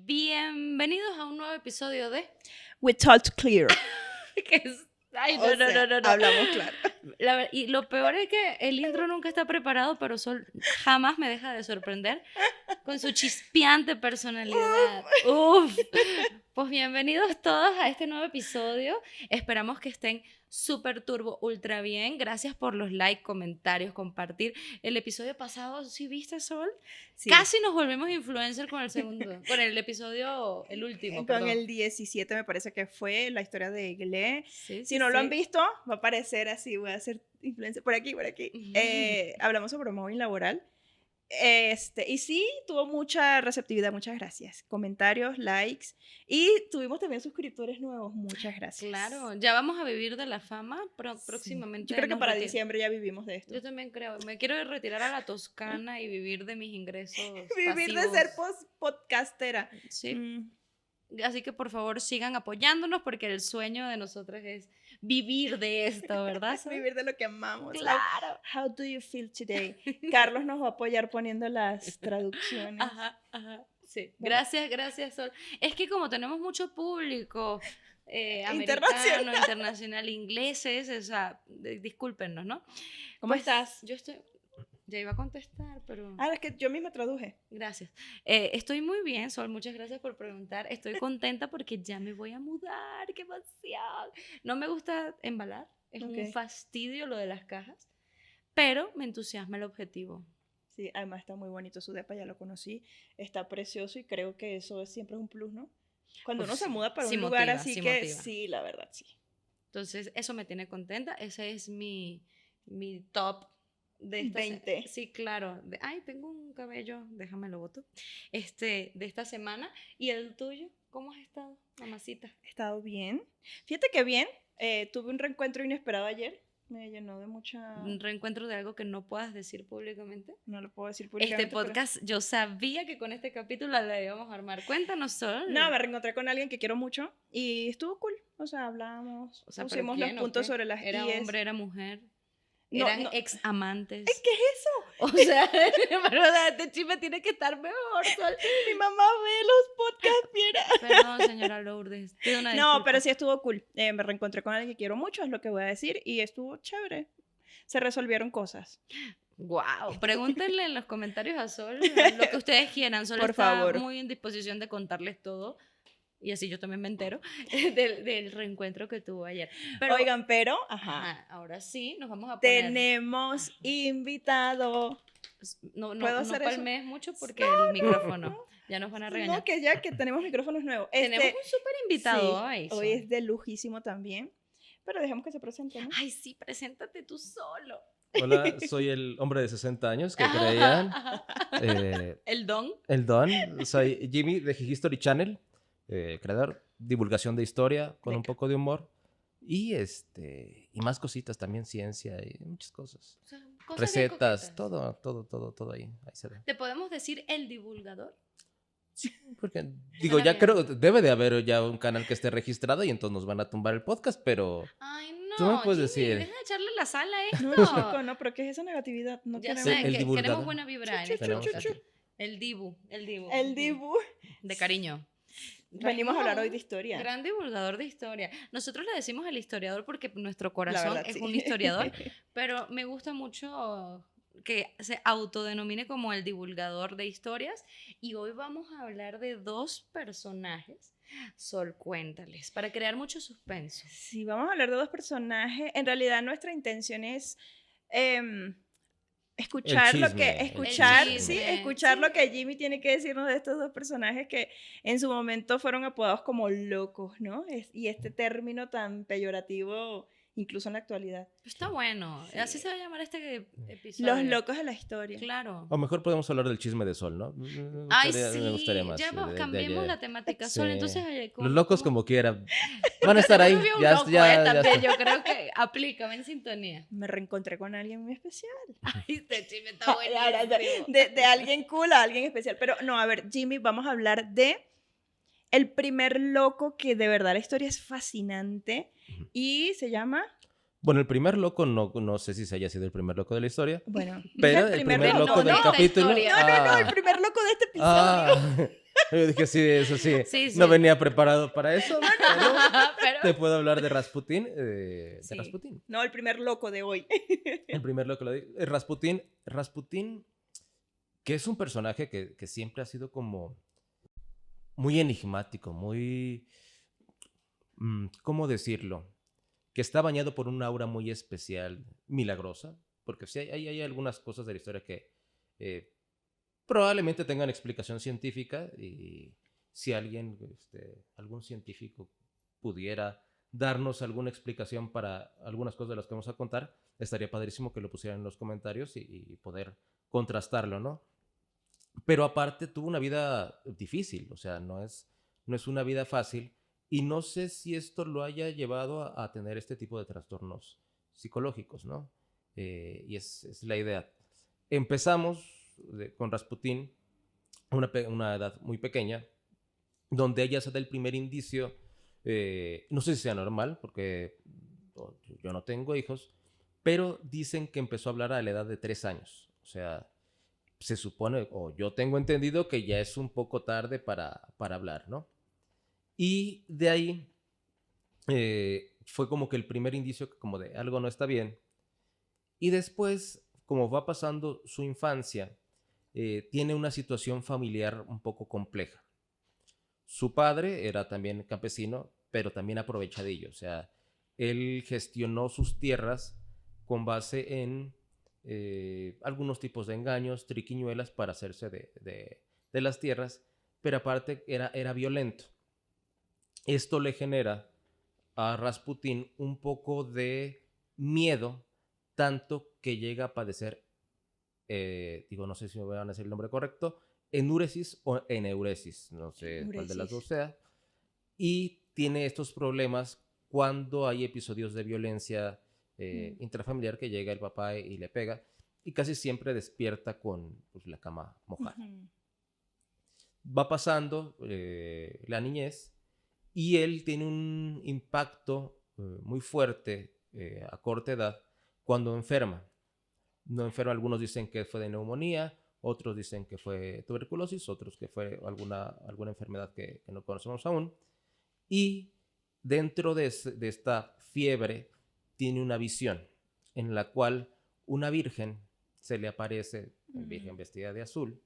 Bienvenidos a un nuevo episodio de... We talked clear. que es... Ay, O sea, no. hablamos claro. Y lo peor es que el intro nunca está preparado, pero Sol jamás me deja de sorprender con su chispeante personalidad. Uf. Pues bienvenidos todos a este nuevo episodio. Esperamos que estén súper turbo, ultra bien. Gracias por los likes, comentarios, compartir. El episodio pasado, ¿sí viste, Sol? Sí. Casi nos volvemos influencer con el segundo, con el episodio, el último, Con perdón. el 17 me parece que fue la historia de Glee. Sí, Si no lo han visto, va a aparecer así, voy a hacer influencer por aquí. Hablamos sobre móvil laboral. Y sí, tuvo mucha receptividad, muchas gracias. Comentarios, likes. Y tuvimos también suscriptores nuevos, muchas gracias. Claro, ya vamos a vivir de la fama próximamente. Yo creo que nos para reti- diciembre ya vivimos de esto. Yo también creo. Me quiero retirar a la Toscana y vivir de mis ingresos Vivir pasivos. de ser podcastera. Sí. Así que por favor sigan apoyándonos porque el sueño de nosotros es vivir de esto, ¿verdad? Sol? Vivir de lo que amamos. Claro. How do you feel today? Carlos nos va a apoyar poniendo las traducciones. Ajá. Sí. Bueno. Gracias, Sol. Es que como tenemos mucho público Internacional. americano, internacional, ingleses, o sea, discúlpenos, ¿no? ¿Cómo Pues, estás? Yo estoy... Ya iba a contestar, pero... Ah, es que yo misma traduje. Gracias. Estoy muy bien, Sol, muchas gracias por preguntar. Estoy contenta porque ya me voy a mudar, qué emoción. No me gusta embalar, es Ok. un fastidio lo de las cajas, pero me entusiasma el objetivo. Sí, además está muy bonito su depa, ya lo conocí. Está precioso y creo que eso siempre es un plus, ¿no? Cuando Uf, uno se sí, muda para sí un lugar motiva, así sí que motiva. sí, la verdad, sí. Entonces, eso me tiene contenta, ese es mi top de esta 20. Sí, claro. Ay, tengo un cabello, déjame lo boto. De esta semana. ¿Y el tuyo? ¿Cómo has estado, mamacita? He estado bien. Fíjate que bien. Tuve un reencuentro inesperado ayer. Me llenó de mucha... Un reencuentro de algo que no puedas decir públicamente. No lo puedo decir públicamente. Este podcast, yo sabía que con este capítulo la íbamos a armar. Cuéntanos, Sol. No, me reencontré con alguien que quiero mucho y estuvo cool. O sea, hablamos, O sea, ¿pero pusimos quién los o puntos qué? sobre las ¿Era IES. hombre, era mujer? No, ¿Eran no. ex amantes? ¿Qué es eso? O sea, pero este chisme tiene que estar mejor, Sol. Mi mamá ve los podcasts, mira. Perdón, señora Lourdes. Pido una No, disculpa. pero sí estuvo cool. Me reencontré con alguien que quiero mucho, es lo que voy a decir, y estuvo chévere. Se resolvieron cosas. Wow, pregúntenle en los comentarios a Sol lo que ustedes quieran. Sol Por está favor. muy en disposición de contarles todo. Y así yo también me entero del reencuentro que tuvo ayer. Pero, Oigan, pero, ajá, ajá, ahora sí, nos vamos a poner... tenemos invitado. No ¿Puedo hacer eso? palmees mucho porque el micrófono. Ya nos van a regañar. No, que ya que tenemos micrófonos nuevos. Tenemos un súper invitado sí, hoy. Sol. hoy es de lujísimo también, pero dejemos que se presente, ¿no? Ay, sí, preséntate tú solo. Hola, soy el hombre de 60 años que creían. El don. El Don. Soy Jimmy de History Channel, creador, divulgación de historia con un Venga. poco de humor y y más cositas también, ciencia y muchas cosas. O sea, cosas bien Recetas, coquetas. todo ahí se ve. ¿Te podemos decir el divulgador? Porque digo, ya bien. creo, debe de haber ya un canal que esté registrado y entonces nos van a tumbar el podcast, pero Ay, no. Tú me puedes Jimmy, decir. deja de echarle la sal a esto. No, chico, no, pero ¿qué es esa negatividad? No Ya queremos... sé, el que divulgador. queremos buena vibra en este Tenemos podcast. aquí. El dibu. El Dibu. De cariño. Venimos a hablar hoy de historia. Gran divulgador de historia. Nosotros le decimos el historiador porque nuestro corazón verdad, es sí. un historiador, pero me gusta mucho que se autodenomine como el divulgador de historias. Y hoy vamos a hablar de dos personajes. Sol, cuéntales, para crear mucho suspenso. Sí, vamos a hablar de dos personajes. En realidad nuestra intención es escuchar El lo chisme, que el escuchar, chisme. sí, escuchar Sí. lo que Jimmy tiene que decirnos de estos dos personajes que en su momento fueron apodados como locos, ¿no? Y este término tan peyorativo incluso en la actualidad. Está bueno. Sí. Así se va a llamar este episodio. Los locos de la historia. Claro. o mejor podemos hablar del chisme de Sol, ¿no? Ay, Me gustaría sí. más. Ya de cambiemos ayer. la temática. Sí. Sol, entonces... Los locos como quieran. Van a estar ahí. Yo vi un Ya, loco, también. está. Yo creo que aplícame en sintonía. Me reencontré con alguien muy especial. Ay, este chisme está Ahora, buenísimo. de alguien cool a alguien especial. Pero no, a ver, Jimmy, vamos a hablar de el primer loco que de verdad la historia es fascinante y se llama... Bueno, el primer loco no sé si se haya sido el primer loco de la historia, Bueno, pero dije el primer loco. loco no, del no, capítulo. historia. No, el primer loco de este episodio. Ah, Yo dije, sí, eso sí. Sí, sí. No venía preparado para eso, pero Pero te puedo hablar de Rasputín. Sí. De Rasputín. No, el primer loco de hoy. El primer lo que lo digo. Rasputín, que es un personaje que siempre ha sido como muy enigmático, muy... ¿cómo decirlo? Que está bañado por un aura muy especial, milagrosa, porque sí hay algunas cosas de la historia que eh, probablemente tengan explicación científica y si alguien, algún científico pudiera darnos alguna explicación para algunas cosas de las que vamos a contar, estaría padrísimo que lo pusieran en los comentarios y poder contrastarlo, ¿no? Pero aparte tuvo una vida difícil, o sea, no es una vida fácil y no sé si esto lo haya llevado a tener este tipo de trastornos psicológicos, ¿no? Y es la idea. Empezamos con Rasputín a una edad muy pequeña, donde ella se da el primer indicio, no sé si sea normal, porque yo no tengo hijos, pero dicen que empezó a hablar a la edad de 3 años. O sea, se supone, o yo tengo entendido que ya es un poco tarde para hablar, ¿no? Y de ahí fue como que el primer indicio que como de algo no está bien. Y después, como va pasando su infancia, tiene una situación familiar un poco compleja. Su padre era también campesino, pero también aprovechadillo. O sea, él gestionó sus tierras con base en algunos tipos de engaños, triquiñuelas para hacerse de las tierras, pero aparte era violento. Esto le genera a Rasputín un poco de miedo, tanto que llega a padecer, digo, no sé si me van a decir el nombre correcto, enuresis o eneuresis, no sé cuál de las dos Neuresis. sea, y tiene estos problemas cuando hay episodios de violencia intrafamiliar que llega el papá y le pega, y casi siempre despierta con pues, la cama mojada. Ujú. Va pasando la niñez y él tiene un impacto muy fuerte a corta edad cuando enferma. No enferma, algunos dicen que fue de neumonía, otros dicen que fue tuberculosis, otros que fue alguna enfermedad que no conocemos aún. Y dentro de esta fiebre tiene una visión en la cual una virgen se le aparece, virgen vestida de azul,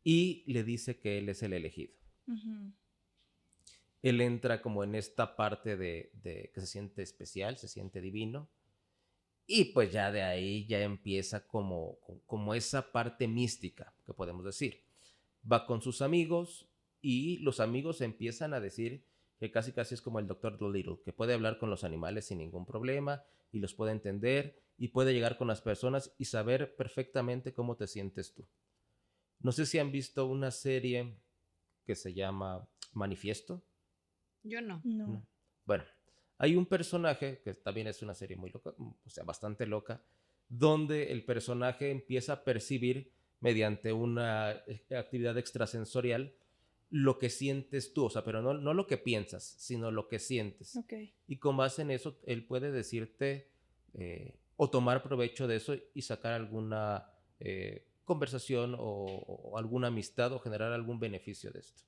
y le dice que él es el elegido. Ujú. Él entra como en esta parte de que se siente especial, se siente divino, y pues ya de ahí ya empieza como esa parte mística, que podemos decir. Va con sus amigos y los amigos empiezan a decir que casi casi es como el Doctor Dolittle, que puede hablar con los animales sin ningún problema y los puede entender y puede llegar con las personas y saber perfectamente cómo te sientes tú. No sé si han visto una serie que se llama Manifiesto. yo no. No. No. Bueno, hay un personaje que también es una serie muy loca, o sea, bastante loca, donde el personaje empieza a percibir mediante una actividad extrasensorial lo que sientes tú, o sea, pero no lo que piensas, sino lo que sientes. Ok. Y con base en eso, él puede decirte o tomar provecho de eso y sacar alguna conversación o alguna amistad o generar algún beneficio de esto.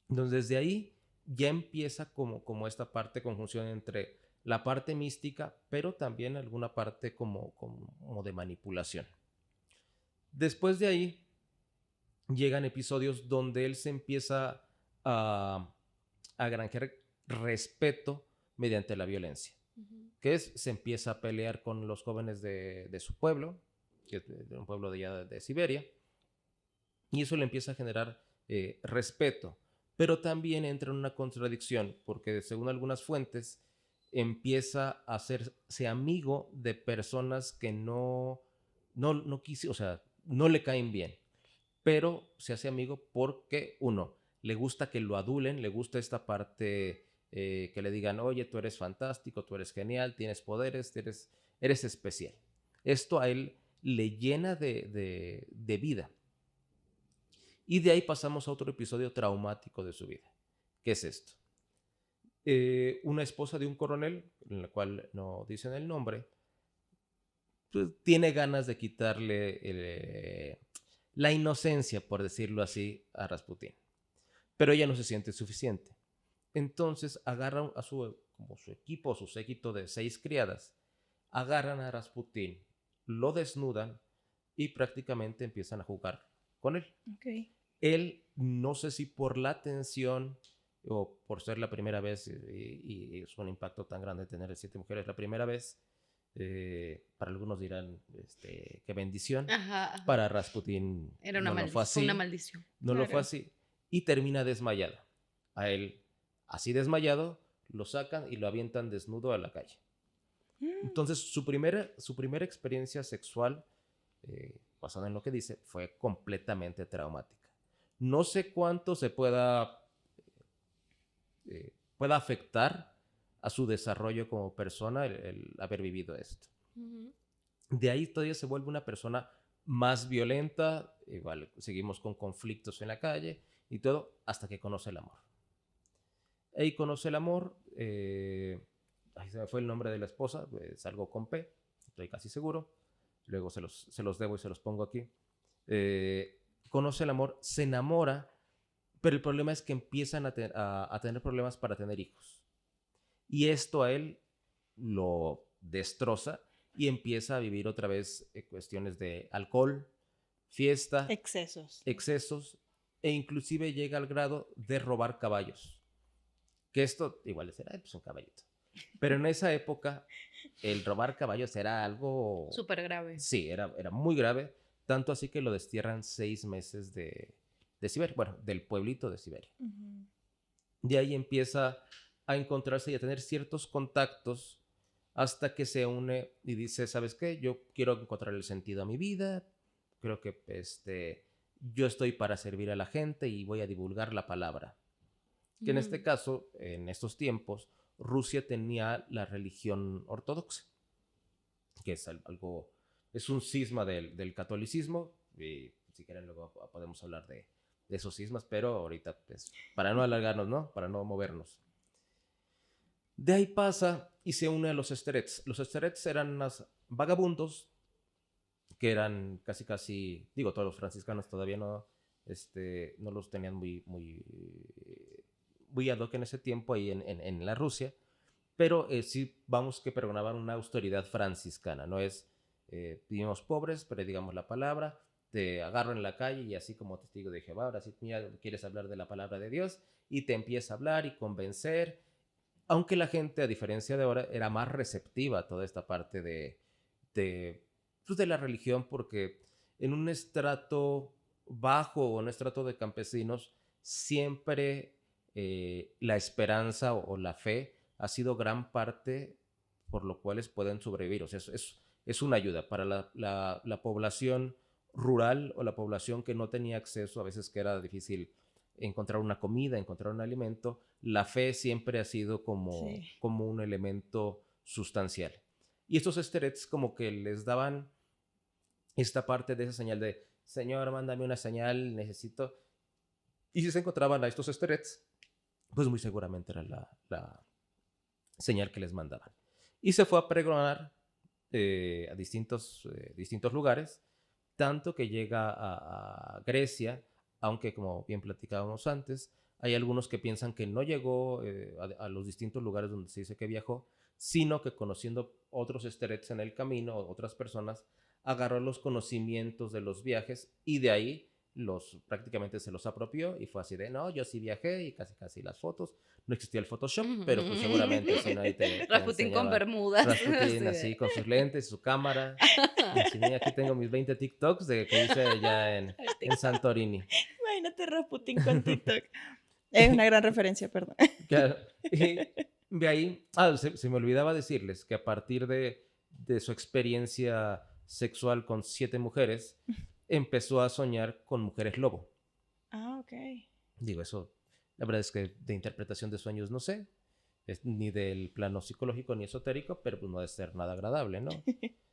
Entonces, desde ahí ya empieza como esta parte conjunción entre la parte mística, pero también alguna parte como de manipulación. Después de ahí llegan episodios donde él se empieza a granjear respeto mediante la violencia, que se empieza a pelear con los jóvenes de su pueblo, que es de un pueblo de allá de Siberia, y eso le empieza a generar respeto, pero también entra en una contradicción, porque según algunas fuentes empieza a hacerse amigo de personas que o sea, no le caen bien, pero se hace amigo porque uno, le gusta que lo adulen, le gusta esta parte que le digan, oye, tú eres fantástico, tú eres genial, tienes poderes, eres especial. Esto a él le llena de vida. Y de ahí pasamos a otro episodio traumático de su vida. ¿Qué es esto? Una esposa de un coronel, en la cual no dicen el nombre, pues, tiene ganas de quitarle la inocencia, por decirlo así, a Rasputín. pero ella no se siente suficiente. Entonces agarran a como su equipo, su séquito de 6 criadas, agarran a Rasputín, lo desnudan y prácticamente empiezan a jugar con él. Ok. Él, no sé si por la tensión o por ser la primera vez, y es un impacto tan grande tener 7 mujeres la primera vez, para algunos dirán qué bendición. Ajá, ajá. Para Rasputín Era una no lo fue maldición. así. Una maldición. No lo fue Claro. así. Y termina desmayado. A él, así desmayado, lo sacan y lo avientan desnudo a la calle. Entonces, su primera experiencia sexual, basada en lo que dice, fue completamente traumática. No sé cuánto se pueda afectar a su desarrollo como persona el haber vivido esto. Ujú. De ahí todavía se vuelve una persona más violenta, igual seguimos con conflictos en la calle y todo, hasta que conoce el amor. Ahí conoce el amor, ahí se me fue el nombre de la esposa, es algo con P, estoy casi seguro, luego se los debo y se los pongo aquí. Conoce el amor, se enamora, pero el problema es que empiezan a tener problemas para tener hijos. Y esto a él lo destroza y empieza a vivir otra vez cuestiones de alcohol, fiesta, Excesos. excesos, e inclusive llega al grado de robar caballos. Que esto igual es pues un caballito. Pero en esa época el robar caballos era algo... Súper grave. Sí, era muy grave, tanto así que lo destierran 6 meses de Siberia, bueno, del pueblito de Siberia. Ujú. De ahí empieza a encontrarse y a tener ciertos contactos hasta que se une y dice, ¿sabes qué? Yo quiero encontrar el sentido a mi vida, creo que yo estoy para servir a la gente y voy a divulgar la palabra. Que en este caso, en estos tiempos, Rusia tenía la religión ortodoxa, que es algo, es un cisma del catolicismo, y si quieren luego podemos hablar de esos cismas, pero ahorita, pues, para no alargarnos, ¿no? Para no movernos. De ahí pasa y se une a los esterets. Los esterets eran unos vagabundos que eran casi, digo, todos los franciscanos todavía no los tenían muy ad hoc en ese tiempo ahí en la Rusia, pero sí vamos que pregonaban una austeridad franciscana, no es vivimos pobres, pero digamos la palabra, te agarro en la calle y así como testigo de Jehová, ahora sí mira, quieres hablar de la palabra de Dios y te empieza a hablar y convencer, aunque la gente, a diferencia de ahora, era más receptiva a toda esta parte pues de la religión, porque en un estrato bajo o un estrato de campesinos, siempre la esperanza o la fe ha sido gran parte por lo cuales pueden sobrevivir. O sea, es una ayuda para la población rural o la población que no tenía acceso, a veces que era difícil encontrar una comida, encontrar un alimento. La fe siempre ha sido como un elemento sustancial. Y estos esterets como que les daban esta parte de esa señal de, Señor, mándame una señal, necesito. Y si se encontraban a estos esterets, pues muy seguramente era la señal que les mandaban. Y se fue a pregonar a distintos lugares, tanto que llega a Grecia, aunque como bien platicábamos antes, hay algunos que piensan que no llegó a los distintos lugares donde se dice que viajó, sino que conociendo otros esterets en el camino, otras personas, agarró los conocimientos de los viajes y de ahí prácticamente se los apropió y fue así de, no, yo sí viajé y casi las fotos. No existía el Photoshop, pero pues seguramente si no ahí te Rasputín con bermudas. Rasputín así con sus lentes, su cámara. Enseñé, aquí tengo mis 20 TikToks de que hice allá en Santorini. Imagínate Rasputín con TikTok. Es una gran referencia, perdón. Claro. Y de ahí, se me olvidaba decirles que a partir de su experiencia sexual con 7 mujeres, empezó a soñar con mujeres lobo. Ah, ok. Digo, eso, la verdad es que de interpretación de sueños no sé, ni del plano psicológico ni esotérico, pero pues no debe ser nada agradable, ¿no?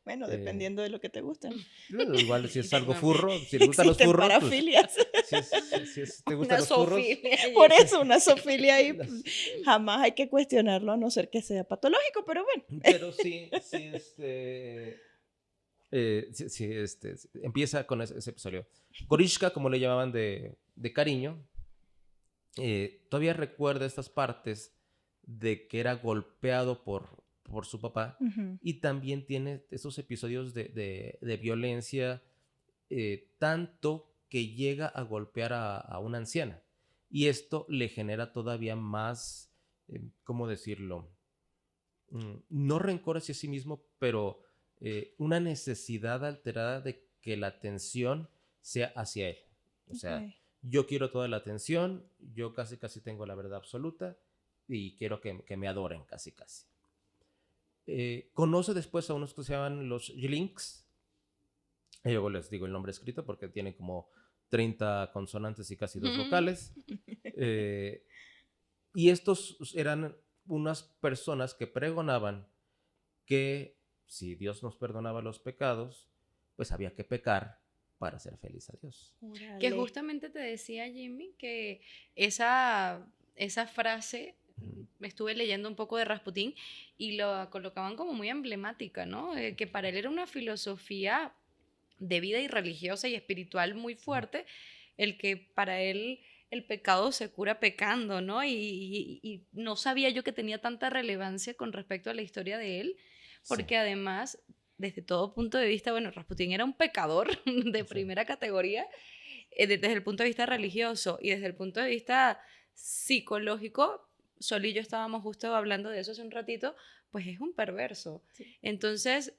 Bueno, dependiendo de lo que te gusten. Igual si es algo furro, si te gustan los furros, parafilias. Pues, si te gustan los furros. Por eso, una zoofilia ahí pues, jamás hay que cuestionarlo a no ser que sea patológico, pero bueno. Pero sí, empieza con ese episodio. Gorishka, como le llamaban de cariño, todavía recuerda estas partes de que era golpeado por su papá Ujú. y también tiene esos episodios de violencia, tanto que llega a golpear a una anciana. Y esto le genera todavía más, ¿cómo decirlo? No rencor hacia sí mismo, pero una necesidad alterada de que la atención sea hacia él. O sea, Ok. yo quiero toda la atención, yo casi casi tengo la verdad absoluta y quiero que me adoren casi casi. Conoce después a unos que se llaman los Ylinks. Y luego les digo el nombre escrito porque tiene como 30 consonantes y casi 2 vocales. Eh, y estos eran unas personas que pregonaban que si Dios nos perdonaba los pecados, pues había que pecar para ser feliz a Dios. Que Órale. justamente te decía Jimmy que esa frase, me estuve leyendo un poco de Rasputín y lo colocaban como muy emblemática, ¿no? Que para él era una filosofía de vida y religiosa y espiritual muy fuerte, el que para él el pecado se cura pecando, ¿no? Y no sabía yo que tenía tanta relevancia con respecto a la historia de él, Sí, porque además, desde todo punto de vista, bueno, Rasputín era un pecador de sí. primera categoría, desde el punto de vista religioso y desde el punto de vista psicológico. Sol y yo estábamos justo hablando de eso hace un ratito, pues es un perverso. Sí. Entonces,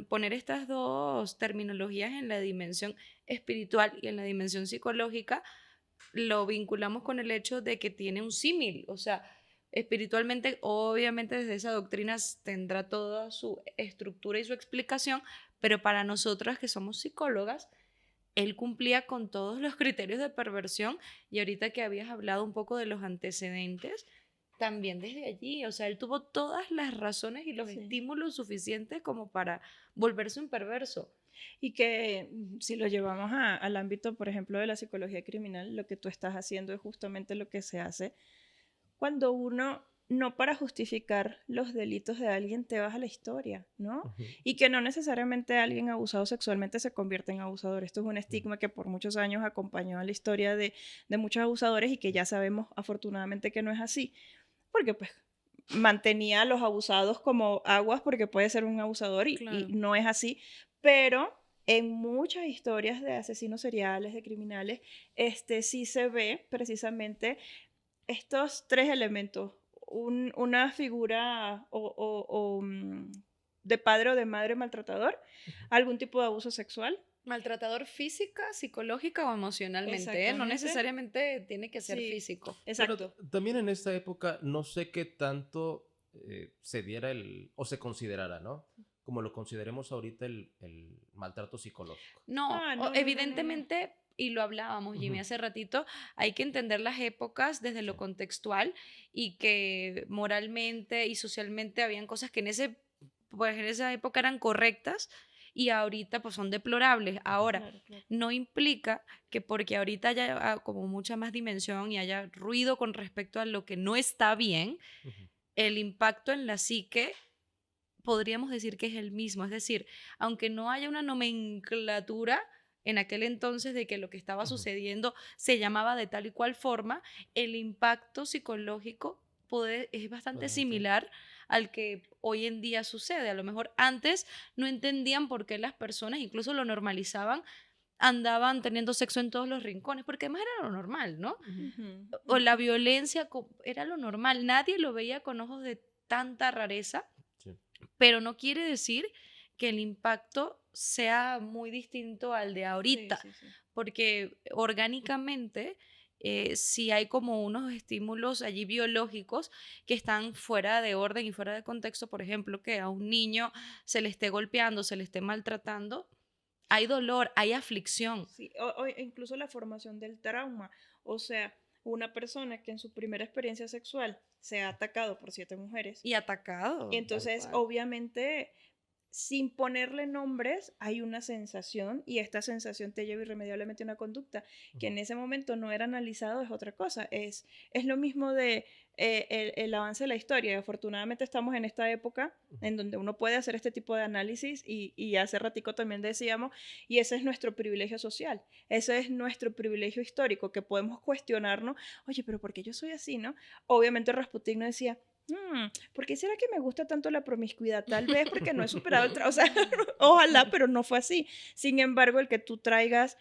poner estas dos terminologías en la dimensión espiritual y en la dimensión psicológica, lo vinculamos con el hecho de que tiene un símil, o sea, espiritualmente, obviamente desde esa doctrina tendrá toda su estructura y su explicación, pero para nosotras que somos psicólogas, él cumplía con todos los criterios de perversión y ahorita que habías hablado un poco de los antecedentes, también desde allí, o sea, él tuvo todas las razones y los Sí. estímulos suficientes como para volverse un perverso. Y que si lo llevamos al ámbito, por ejemplo, de la psicología criminal, lo que tú estás haciendo es justamente lo que se hace cuando uno, no para justificar los delitos de alguien, te vas a la historia, ¿no? Ujú. Y que no necesariamente alguien abusado sexualmente se convierte en abusador. Esto es un estigma que por muchos años acompañó a la historia de muchos abusadores y que ya sabemos afortunadamente que no es así, porque pues mantenía a los abusados como aguas porque puede ser un abusador y Claro. no es así, pero en muchas historias de asesinos seriales, de criminales, sí se ve precisamente estos tres elementos, una figura de padre o de madre maltratador, algún tipo de abuso sexual. Maltratador física, psicológica o emocionalmente, ¿eh? No Exactamente. necesariamente tiene que ser Sí, físico. Pero exacto. también en esta época no sé qué tanto se diera o se considerara, ¿no? Como lo consideremos ahorita el maltrato psicológico. No, Ah, no, no, no, no, no. evidentemente, y lo hablábamos, Jimmy, Ujú. hace ratito, hay que entender las épocas desde lo Sí. contextual y que moralmente y socialmente habían cosas que pues, en esa época eran correctas y ahorita pues son deplorables. Ahora, Claro, claro. no implica que porque ahorita haya como mucha más dimensión y haya ruido con respecto a lo que no está bien, Ujú. el impacto en la psique podríamos decir que es el mismo. Es decir, aunque no haya una nomenclatura en aquel entonces de que lo que estaba Ujú. sucediendo se llamaba de tal y cual forma, el impacto psicológico es bastante Puede ser. similar al que hoy en día sucede. A lo mejor antes no entendían por qué las personas, incluso lo normalizaban, andaban teniendo sexo en todos los rincones, porque además era lo normal, ¿no? Ujú, O la ujú. violencia era lo normal, nadie lo veía con ojos de tanta rareza, Sí. pero no quiere decir que el impacto sea muy distinto al de Sí, ahorita, sí, sí. porque orgánicamente sí hay como unos estímulos allí biológicos que están fuera de orden y fuera de contexto. Por ejemplo, que a un niño se le esté golpeando, se le esté maltratando, hay dolor, hay aflicción Sí, o incluso la formación del trauma. O sea, una persona que en su primera experiencia sexual se ha atacado por 7 mujeres, y y atacado, tal entonces cual. obviamente sin ponerle nombres, hay una sensación y esta sensación te lleva irremediablemente a una conducta que en ese momento no era analizado, es otra cosa. Es lo mismo de el avance de la historia. Afortunadamente estamos en esta época en donde uno puede hacer este tipo de análisis y hace ratico también decíamos, y ese es nuestro privilegio social, ese es nuestro privilegio histórico, que podemos cuestionarnos, oye, pero ¿por qué yo soy así, no? Obviamente Rasputín no decía, ¿por qué será que me gusta tanto la promiscuidad? Tal vez porque no he superado el o sea, ojalá, pero no fue así. Sin embargo, el que tú traigas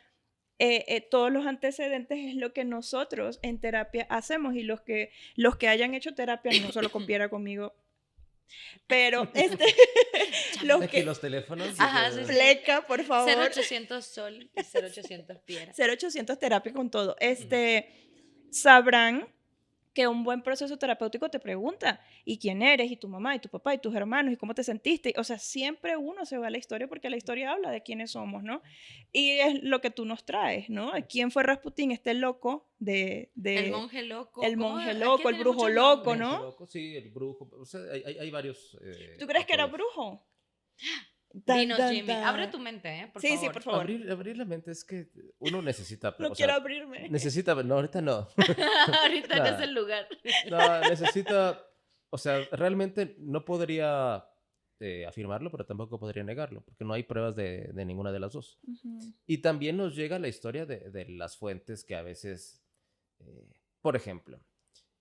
todos los antecedentes es lo que nosotros en terapia hacemos, y los que hayan hecho terapia, no solo copiara conmigo, pero los Aquí que... los teléfonos. Ajá, sí, sí. Fleca, por favor. 0800 Sol y 0800 Piedra. 0800 terapia con todo. Sabrán que un buen proceso terapéutico te pregunta, ¿y quién eres? ¿Y tu mamá? ¿Y tu papá? ¿Y tus hermanos? ¿Y cómo te sentiste? O sea, siempre uno se va a la historia porque la historia habla de quiénes somos, ¿no? Y es lo que tú nos traes, ¿no? ¿Quién fue Rasputín? Este loco el monje loco. El ¿Cómo? monje Es loco, que el tiene brujo muchos loco, nombres. ¿no? Loco, sí, el brujo. O sea, hay varios. ¿Tú crees que era apodos. brujo? Dinos, Jimmy. Abre tu mente, por favor. Sí, por favor. Abrir la mente es que uno necesita. No o quiero sea, abrirme. necesita. No, ahorita no. Ahorita no es el lugar. No, necesita. O sea, realmente no podría afirmarlo, pero tampoco podría negarlo, porque no hay pruebas de ninguna de las dos. Ujú. Y también nos llega la historia de las fuentes que a veces, por ejemplo,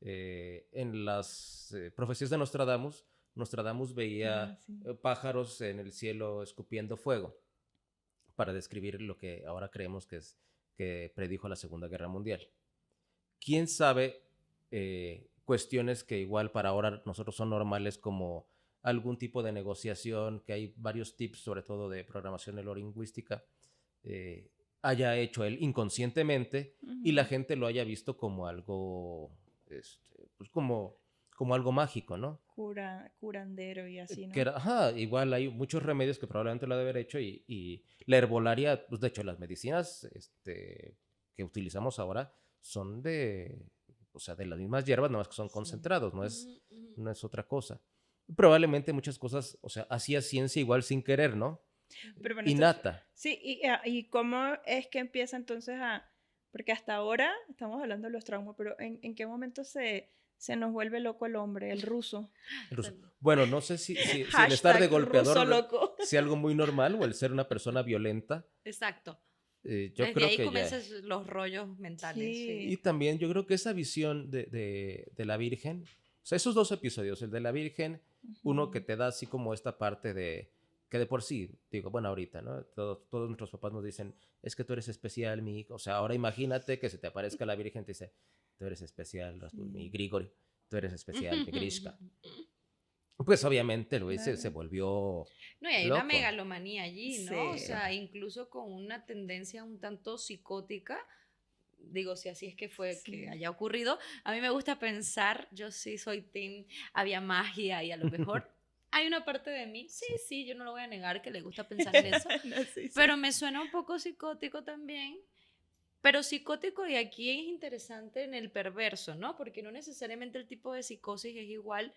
en las profecías de Nostradamus veía Sí. pájaros en el cielo escupiendo fuego para describir lo que ahora creemos que predijo la Segunda Guerra Mundial. ¿Quién sabe cuestiones que igual para ahora nosotros son normales, como algún tipo de negociación, que hay varios tips, sobre todo de programación neurolingüística, haya hecho él inconscientemente y la gente lo haya visto como algo, pues como algo mágico, ¿no? Curandero y así, ¿no? Que igual hay muchos remedios que probablemente lo ha de haber hecho y la herbolaria, pues de hecho las medicinas que utilizamos ahora son o sea, de las mismas hierbas, nada más que son concentrados, no es otra cosa. Probablemente muchas cosas, o sea, hacía ciencia igual sin querer, ¿no? Pero bueno, Innata. Sí, y cómo es que empieza entonces porque hasta ahora estamos hablando de los traumas, pero ¿en qué momento se nos vuelve loco el hombre, el ruso? Bueno, no sé si el estar de golpeador sea algo muy normal o el ser una persona violenta. Exacto. Yo Desde creo ahí que comienzan los rollos mentales. Sí. Y también yo creo que esa visión de la Virgen, o sea, esos dos episodios, el de la Virgen, uno que te da así como esta parte de que de por sí, digo, bueno, ahorita, ¿no? Todos nuestros papás nos dicen, es que tú eres especial, mi hijo. O sea, ahora imagínate que se te aparezca la Virgen y te dice, tú eres especial, mi Grigori, tú eres especial, mi Grishka. Pues obviamente Luis se volvió No, y hay loco. una megalomanía allí, ¿no? Sí. O sea, incluso con una tendencia un tanto psicótica. Digo, si así es que fue que haya ocurrido. A mí me gusta pensar, yo sí soy team, había magia y a lo mejor hay una parte de mí, sí, yo no lo voy a negar que le gusta pensar en eso, pero me suena un poco psicótico también. Pero psicótico, y aquí es interesante en el perverso, ¿no? Porque no necesariamente el tipo de psicosis es igual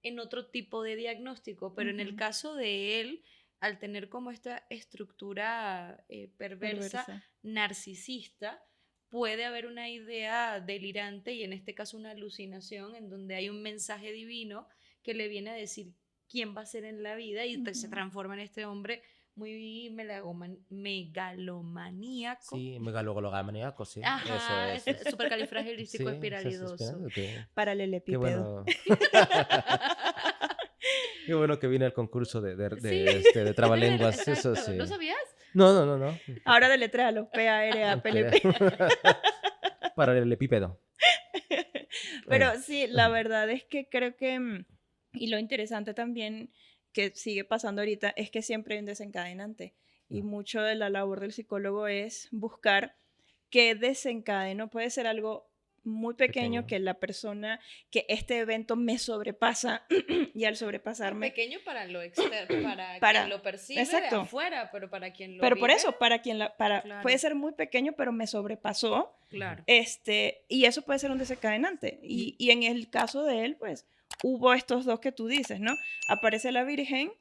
en otro tipo de diagnóstico, pero en el caso de él, al tener como esta estructura perversa, narcisista, puede haber una idea delirante y en este caso una alucinación en donde hay un mensaje divino que le viene a decir quién va a ser en la vida y se transforma en este hombre muy megalomaníaco. Sí, megalogalomaníaco, sí. Ajá, Eso es. Supercalifragilístico espiralidoso. Paralelepípedo. Qué bueno. Qué bueno que vine al concurso de trabalenguas. Eso sí. ¿No sabías? No. Ahora deletréalo, P-A-R-A-P-L-P. Paralelepípedo. Pero sí, la verdad es que creo que, y lo interesante también que sigue pasando ahorita, es que siempre hay un desencadenante. Y mucho de la labor del psicólogo es buscar qué desencadeno. Puede ser algo muy pequeño que la persona, que este evento me sobrepasa y al sobrepasarme... Pequeño para lo externo, para quien lo percibe exacto. de afuera, pero para quien lo Pero vive, por eso, claro. puede ser muy pequeño, pero me sobrepasó. Claro. Y eso puede ser un desencadenante. Y en el caso de él, pues, hubo estos dos que tú dices, ¿no? Aparece la Virgen,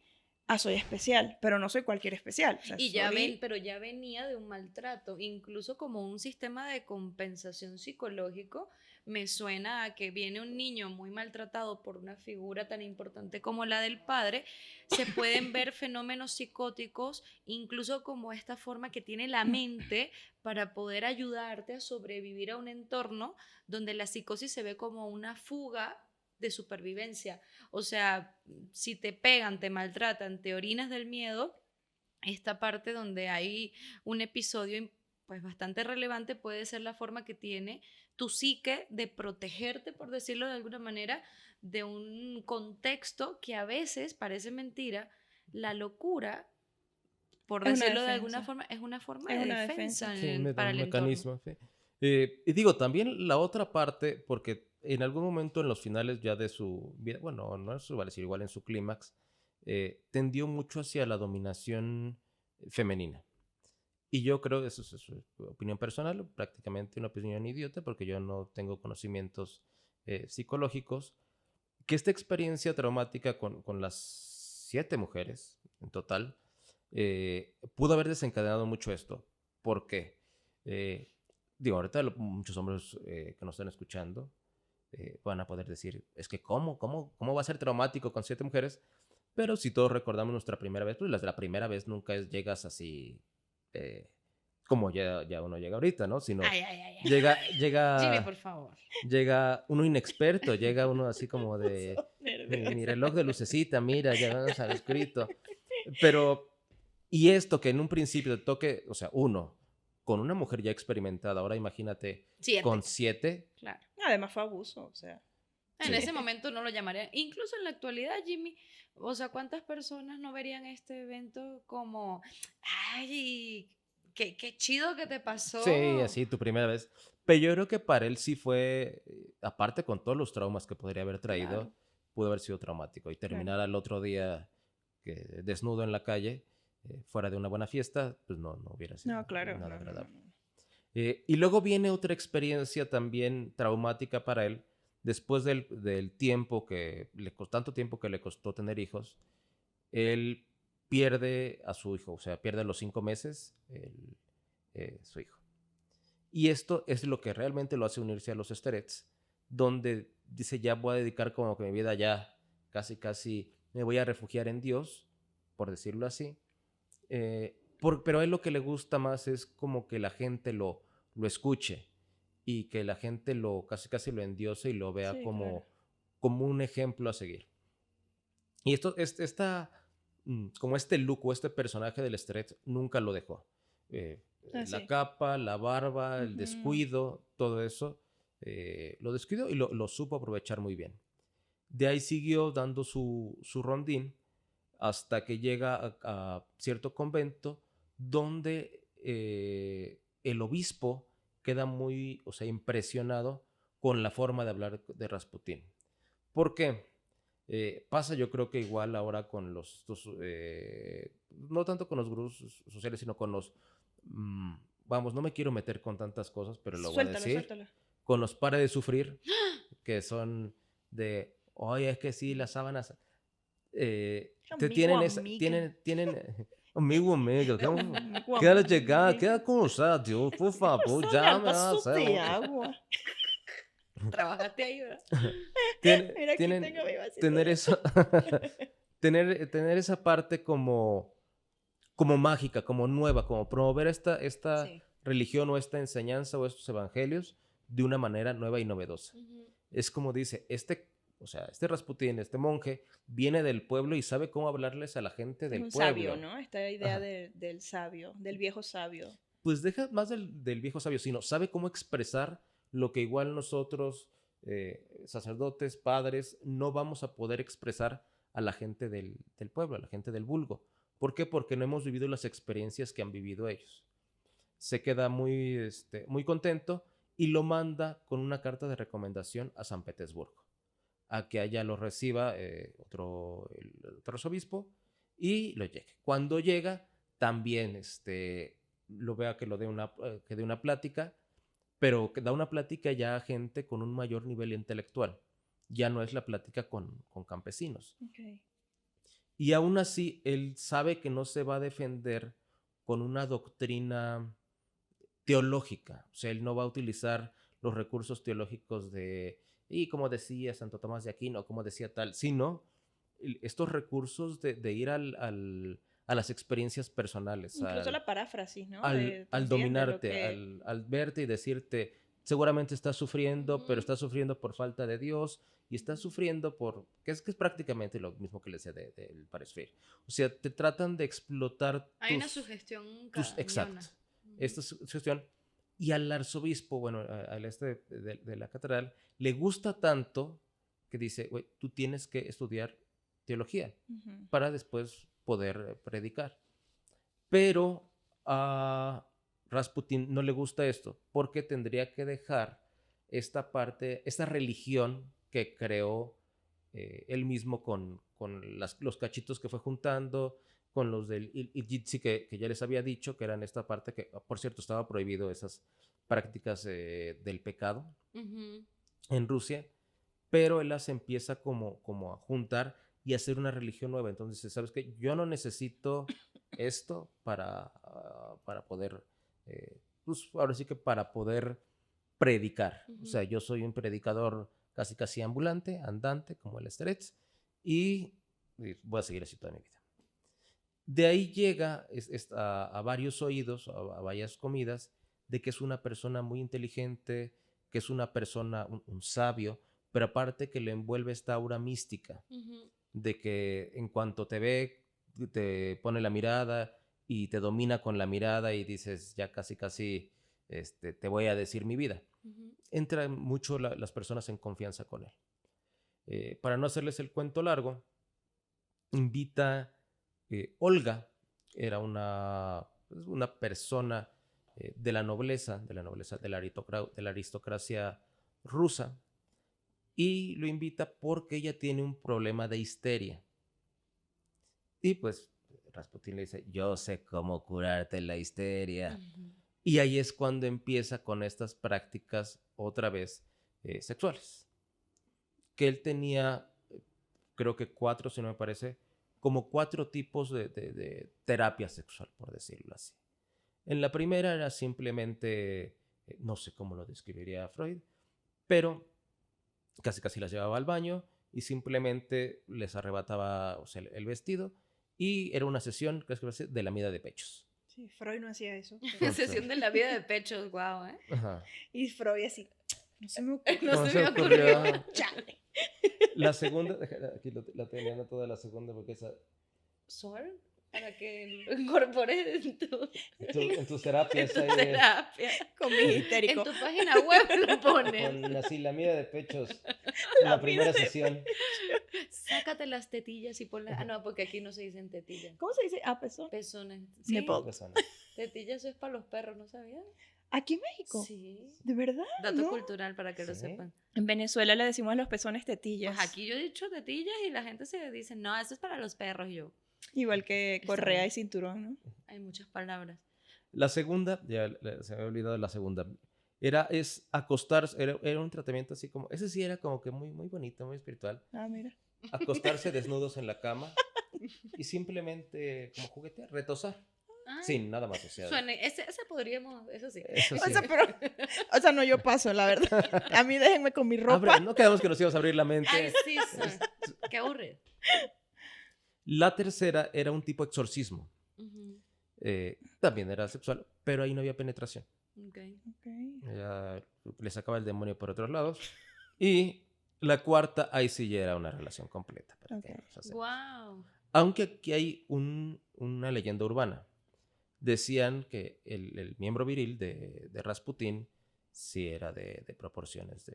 soy especial, pero no soy cualquier especial. O sea, Y ya soy- pero ya venía de un maltrato, incluso como un sistema de compensación psicológico. Me suena a que viene un niño muy maltratado por una figura tan importante como la del padre. Se pueden ver fenómenos psicóticos, incluso como esta forma que tiene la mente para poder ayudarte a sobrevivir a un entorno donde la psicosis se ve como una fuga de supervivencia. O sea, si te pegan, te maltratan, te orinas del miedo, esta parte donde hay un episodio pues bastante relevante puede ser la forma que tiene tu psique de protegerte, por decirlo de alguna manera, de un contexto que a veces parece mentira. La locura, por es una decirlo de alguna defensa. forma, es una forma Es de una defensa defensa. Sí, para un el entorno. mecanismo, sí. Y digo, también la otra parte, porque en algún momento en los finales ya de su vida, bueno, no es su, vale decir, igual en su clímax, tendió mucho hacia la dominación femenina. Y yo creo, eso es opinión personal, prácticamente una opinión idiota, porque yo no tengo conocimientos psicológicos, que esta experiencia traumática con las 7 mujeres en total pudo haber desencadenado mucho esto. ¿Por qué? Eh, digo, ahorita muchos hombres que nos están escuchando van a poder decir, es que ¿cómo va a ser traumático con 7 mujeres? Pero si todos recordamos nuestra primera vez, pues la primera vez nunca llegas así eh, como ya uno llega ahorita, ¿no? Sino Ay, ay, ay, ay. llega, Jimmy, llega por favor. llega uno inexperto, llega uno así como de Puso nerviosa. mi reloj de lucecita, mira, ya vamos al escrito. Pero, y esto que en un principio te toque, o sea, uno, con una mujer ya experimentada, ahora imagínate, 7. con 7, Claro. Además fue abuso, o sea. En sí, ese momento no lo llamaría. Incluso en la actualidad, Jimmy, o sea, ¿cuántas personas no verían este evento como, ay, qué chido que te sí, pasó? así tu primera vez. Pero yo creo que para él sí fue, aparte con todos los traumas que podría haber Claro, traído, pudo haber sido traumático. Y claro. terminar al otro día desnudo en la calle, fuera de una buena fiesta, pues no hubiera sido No, claro. nada No, no, no, agradable. no. Y luego viene otra experiencia también traumática para él, después del tiempo tanto tiempo que le costó tener hijos, él pierde a su hijo, o sea, pierde a los 5 meses su hijo. Y esto es lo que realmente lo hace unirse a los Sterets, donde dice, ya voy a dedicar como que mi vida ya casi me voy a refugiar en Dios, por decirlo así. Pero a él lo que le gusta más es como que la gente lo escuche y que la gente casi lo endiose y lo vea Sí, claro. como un ejemplo a seguir. Y como este look o este personaje del Stretch nunca lo dejó. Ah, La sí. capa, la barba, el Ujú. descuido, todo eso, lo descuidó y lo supo aprovechar muy bien. De ahí siguió dando su rondín hasta que llega a cierto convento donde el obispo queda muy, o sea, impresionado con la forma de hablar de Rasputín. ¿Por qué? Pasa yo creo que igual ahora con no tanto con los grupos sociales, sino con vamos, no me quiero meter con tantas cosas, pero lo voy a Suéltalo, decir, suéltalo. con los Pare de Sufrir, que son oye, es que sí, las sábanas Amigo, amiga. amigo, Amigo, queda llegar, amiga. queda con nosotros, por favor, Pásame ya al me va a vaso hacer de agua. Trabajaste ahí, ¿verdad? Mira, aquí tienen tengo mi vasito tener de eso, tener esa parte como mágica, como nueva, como promover esta Sí. religión o esta enseñanza o estos evangelios de una manera nueva y novedosa. Es como dice, o sea, este Rasputín, este monje, viene del pueblo y sabe cómo hablarles a la gente Es del un sabio, pueblo. ¿no? Esta idea Ajá. del sabio, del viejo sabio. Pues deja más del viejo sabio, sino sabe cómo expresar lo que igual nosotros, sacerdotes, padres, no vamos a poder expresar a la gente del pueblo, a la gente del vulgo. ¿Por qué? Porque no hemos vivido las experiencias que han vivido ellos. Se queda muy contento y lo manda con una carta de recomendación a San Petersburgo, a que allá lo reciba el otro arzobispo y lo llegue. Cuando llega, también lo vea que que dé una plática, pero que da una plática ya a gente con un mayor nivel intelectual. Ya no es la plática con campesinos. Okay. Y aún así, él sabe que no se va a defender con una doctrina teológica. O sea, él no va a utilizar los recursos teológicos y como decía Santo Tomás de Aquino, como decía tal, sino estos recursos de ir a las experiencias personales. Incluso la paráfrasis, ¿no? Al También de lo dominarte, que... al verte y decirte, seguramente estás sufriendo, pero estás sufriendo por falta de Dios y estás sufriendo que es prácticamente lo mismo que le decía del Pares Freire. O sea, te tratan de explotar Hay una sugestión exacto. cañona. Esta sugestión. Y al arzobispo, bueno, al de la catedral, le gusta tanto que dice, güey, tú tienes que estudiar teología para después poder predicar. Pero a Rasputín no le gusta esto porque tendría que dejar esta parte, esta religión que creó él mismo con los cachitos que fue juntando, con los del Iljítsy que ya les había dicho, que eran esta parte que, por cierto, estaba prohibido esas prácticas del pecado en Rusia, pero él las empieza como a juntar y hacer una religión nueva. Entonces dice, ¿sabes qué? Yo no necesito esto para poder, pues ahora sí que para poder predicar. O sea, yo soy un predicador casi ambulante, andante, como el Stretch, y voy a seguir así toda mi vida. De ahí llega a varios oídos, a varias comidas, de que es una persona muy inteligente, que es una persona, un sabio, pero aparte que le envuelve esta aura mística, de que en cuanto te ve, te pone la mirada y te domina con la mirada y dices, ya casi, te voy a decir mi vida. Entran mucho las personas en confianza con él. Para no hacerles el cuento largo, invita Olga, era una persona de la nobleza, de la aristocracia rusa, y lo invita porque ella tiene un problema de histeria. Y pues Rasputín le dice, yo sé cómo curarte la histeria. Y ahí es cuando empieza con estas prácticas otra vez sexuales. Que él tenía, creo que 4, si no me parece, como 4 tipos de terapia sexual, por decirlo así. En la primera era simplemente, no sé cómo lo describiría Freud, pero casi las llevaba al baño y simplemente les arrebataba, o sea, el vestido, y era una sesión de lamida de pechos. Sí, Freud no hacía eso. Sesión de la vida de pechos, guau, ¿eh? Ajá. Y Freud así, no se me ocurrió. No se me ocurrió. Chale. La segunda, aquí la tenía toda la segunda porque esa... ¿Sword? Para que lo incorpores en tus terapias. en tu terapia. Con mi histérico. En tu página web lo pones. Con así la mira de pechos. En la primera sesión. Sácate las tetillas y ponlas. Ah, no, porque aquí no se dicen tetillas. ¿Cómo se dice? Ah, pezón. Pezones. Sí. Nipple. Tetillas es para los perros, ¿no sabían? ¿Aquí en México? Sí. ¿De verdad? Dato ¿No? cultural para que lo sepan. En Venezuela le decimos a los pezones tetillas. Pues aquí yo he dicho tetillas y la gente se dice, no, eso es para los perros. Y yo, igual que correa y cinturón, ¿no? hay muchas palabras. La segunda, ya se me había olvidado la segunda, es acostarse, era un tratamiento así como, ese sí era como que muy, muy bonito, muy espiritual. Ah, mira. Acostarse desnudos en la cama y simplemente como juguetear, retosar. Ay, Sin nada más. O sea, ese podríamos, eso sí. eso sí. O sea, no, yo paso, la verdad. A mí déjenme con mi ropa. No quedamos que nos íbamos a abrir la mente. Ay, sí, qué aburrido. La tercera era un tipo exorcismo. También era sexual, pero ahí no había penetración. Okay. Le sacaba el demonio por otros lados. Y la cuarta, ahí sí ya era una relación completa. Wow. Aunque aquí hay una leyenda urbana. Decían que el miembro viril de Rasputín sí era de proporciones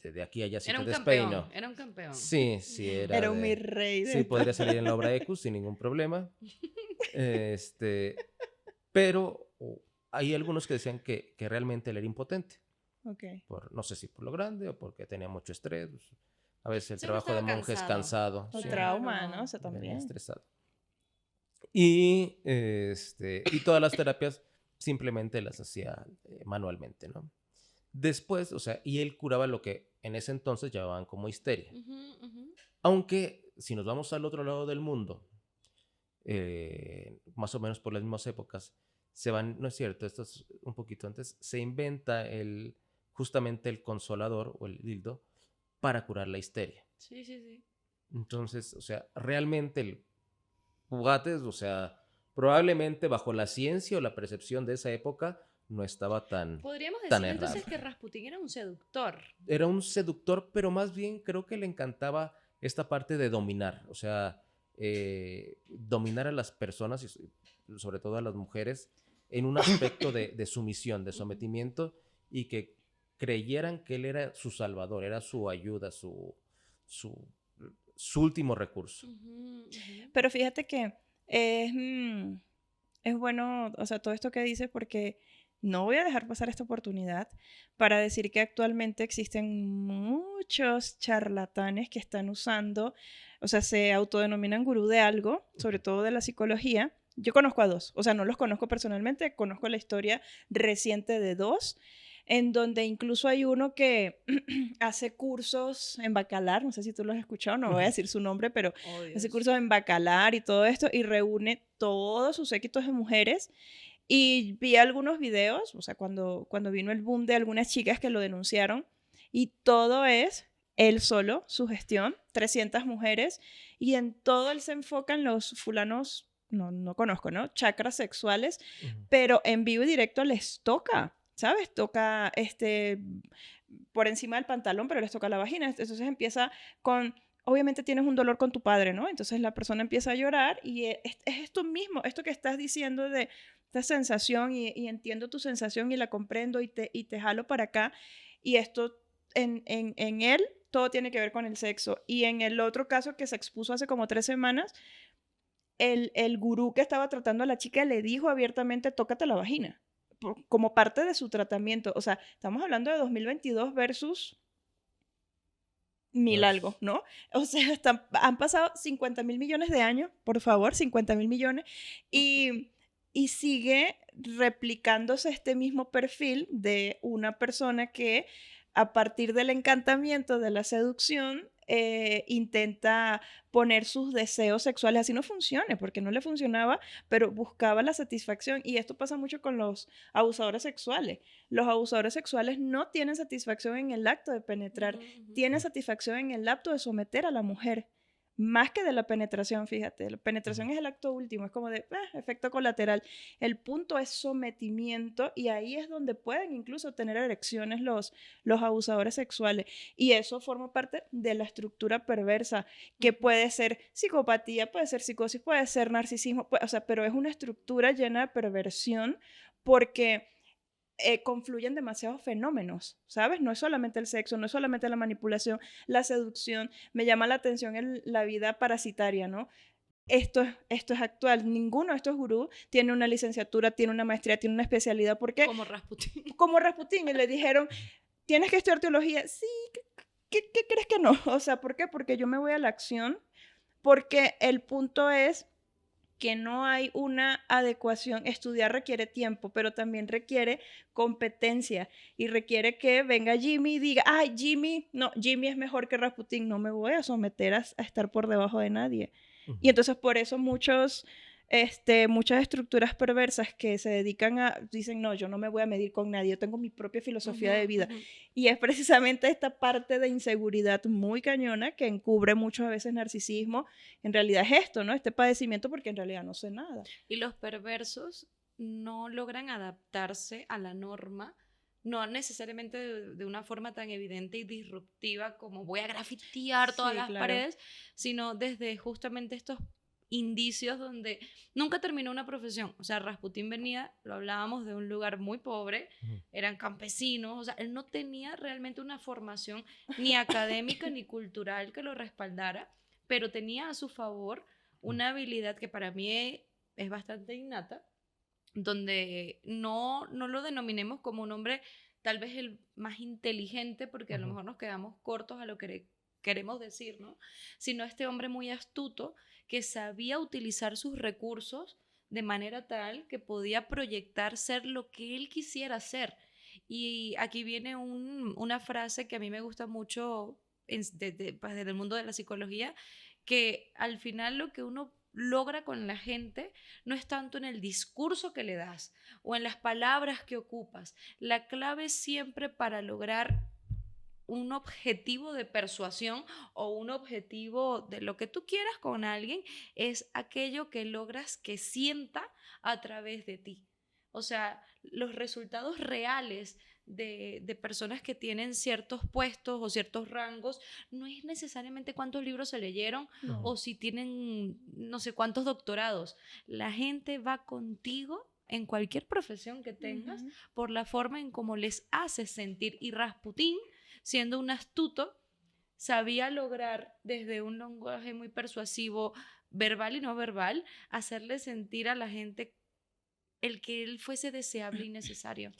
de aquí a allá. Si era te un despeino. campeón. Era un campeón. Sí, era. Era un mi rey. Sí, podría salir en la obra Ecus sin ningún problema. Pero hay algunos que decían que realmente él era impotente. Okay. No sé si por lo grande o porque tenía mucho estrés. A veces el Sí, trabajo de monje es cansado. O sí, trauma, ¿no? O sea, venía también. estresado. Y todas las terapias simplemente las hacía manualmente, ¿no? Después, o sea, y él curaba lo que en ese entonces llamaban como histeria. Aunque si nos vamos al otro lado del mundo, más o menos por las mismas épocas, no es cierto, esto es un poquito antes, se inventa justamente el consolador o el dildo para curar la histeria. Sí, sí, sí. Entonces, o sea, realmente el juguete, o sea, probablemente bajo la ciencia o la percepción de esa época no estaba Podríamos tan decir errado. entonces que Rasputín era un seductor. Era un seductor, pero más bien creo que le encantaba esta parte de dominar, o sea, dominar a las personas y sobre todo a las mujeres en un aspecto de sumisión, de sometimiento, y que creyeran que él era su salvador, era su ayuda, su último recurso. Pero fíjate que es bueno, o sea, todo esto que dices, porque no voy a dejar pasar esta oportunidad para decir que actualmente existen muchos charlatanes que están usando, o sea, se autodenominan gurú de algo, sobre todo de la psicología. Yo conozco a dos, o sea, no los conozco personalmente, conozco la historia reciente de dos, en donde incluso hay uno que hace cursos en Bacalar, no sé si tú lo has escuchado, no voy a decir su nombre, pero hace cursos en Bacalar y todo esto, y reúne todos sus séquitos de mujeres. Y vi algunos videos, o sea, cuando vino el boom de algunas chicas que lo denunciaron, y todo es él solo, su gestión, 300 mujeres, y en todo él se enfoca en los fulanos, no conozco, ¿no? Chakras sexuales, pero en vivo y directo les toca, ¿sabes? Toca por encima del pantalón, pero les toca la vagina. Entonces empieza con, obviamente tienes un dolor con tu padre, ¿no? Entonces la persona empieza a llorar y es esto mismo, esto que estás diciendo de esta sensación y entiendo tu sensación y la comprendo y te jalo para acá. Y esto en él todo tiene que ver con el sexo. Y en el otro caso que se expuso hace como 3 semanas, el gurú que estaba tratando a la chica le dijo abiertamente, tócate la vagina, como parte de su tratamiento. O sea, estamos hablando de 2022 versus 1000 algo, ¿no? O sea, han pasado 50.000 millones de años, por favor, 50.000 millones, y sigue replicándose este mismo perfil de una persona que a partir del encantamiento, de la seducción, intenta poner sus deseos sexuales, así no funcione, porque no le funcionaba, pero buscaba la satisfacción. Y esto pasa mucho con los abusadores sexuales. Los abusadores sexuales no tienen satisfacción en el acto de penetrar, tienen satisfacción en el acto de someter a la mujer. Más que de la penetración, fíjate. La penetración es el acto último, es como de efecto colateral. El punto es sometimiento y ahí es donde pueden incluso tener erecciones los abusadores sexuales. Y eso forma parte de la estructura perversa, que puede ser psicopatía, puede ser psicosis, puede ser narcisismo, o sea, pero es una estructura llena de perversión porque confluyen demasiados fenómenos, ¿sabes? No es solamente el sexo, no es solamente la manipulación, la seducción. Me llama la atención la vida parasitaria, ¿no? Esto es actual. Ninguno de estos gurús tiene una licenciatura, tiene una maestría, tiene una especialidad. ¿Por qué? Como Rasputín. Como Rasputín. Y le dijeron, ¿tienes que estudiar teología? Sí, ¿qué crees que no? O sea, ¿por qué? Porque yo me voy a la acción, porque el punto es que no hay una adecuación. Estudiar requiere tiempo, pero también requiere competencia y requiere que venga Jimmy y diga, ay, Jimmy es mejor que Rasputín, no me voy a someter a estar por debajo de nadie. Y entonces por eso muchas estructuras perversas que se dedican dicen, no, yo no me voy a medir con nadie, yo tengo mi propia filosofía de vida. Y es precisamente esta parte de inseguridad muy cañona que encubre muchas veces narcisismo. En realidad es esto, ¿no? Este padecimiento porque en realidad no sé nada. Y los perversos no logran adaptarse a la norma, no necesariamente de una forma tan evidente y disruptiva como voy a grafitear todas las paredes, sino desde justamente estos indicios donde nunca terminó una profesión. O sea, Rasputín venía, lo hablábamos, de un lugar muy pobre, eran campesinos, o sea, él no tenía realmente una formación ni académica ni cultural que lo respaldara, pero tenía a su favor una habilidad que para mí es bastante innata, donde no lo denominemos como un hombre tal vez el más inteligente, porque a lo mejor nos quedamos cortos a lo que queremos decir, ¿no? Sino este hombre muy astuto que sabía utilizar sus recursos de manera tal que podía proyectar ser lo que él quisiera ser. Y aquí viene una frase que a mí me gusta mucho desde el mundo de la psicología, que al final lo que uno logra con la gente no es tanto en el discurso que le das o en las palabras que ocupas. La clave siempre para lograr un objetivo de persuasión o un objetivo de lo que tú quieras con alguien es aquello que logras que sienta a través de ti. O sea, los resultados reales de personas que tienen ciertos puestos o ciertos rangos no es necesariamente cuántos libros se leyeron No. o si tienen no sé cuántos doctorados. La gente va contigo en cualquier profesión que tengas por la forma en cómo les haces sentir. Y Rasputín, siendo un astuto, sabía lograr desde un lenguaje muy persuasivo, verbal y no verbal, hacerle sentir a la gente el que él fuese deseable y necesario.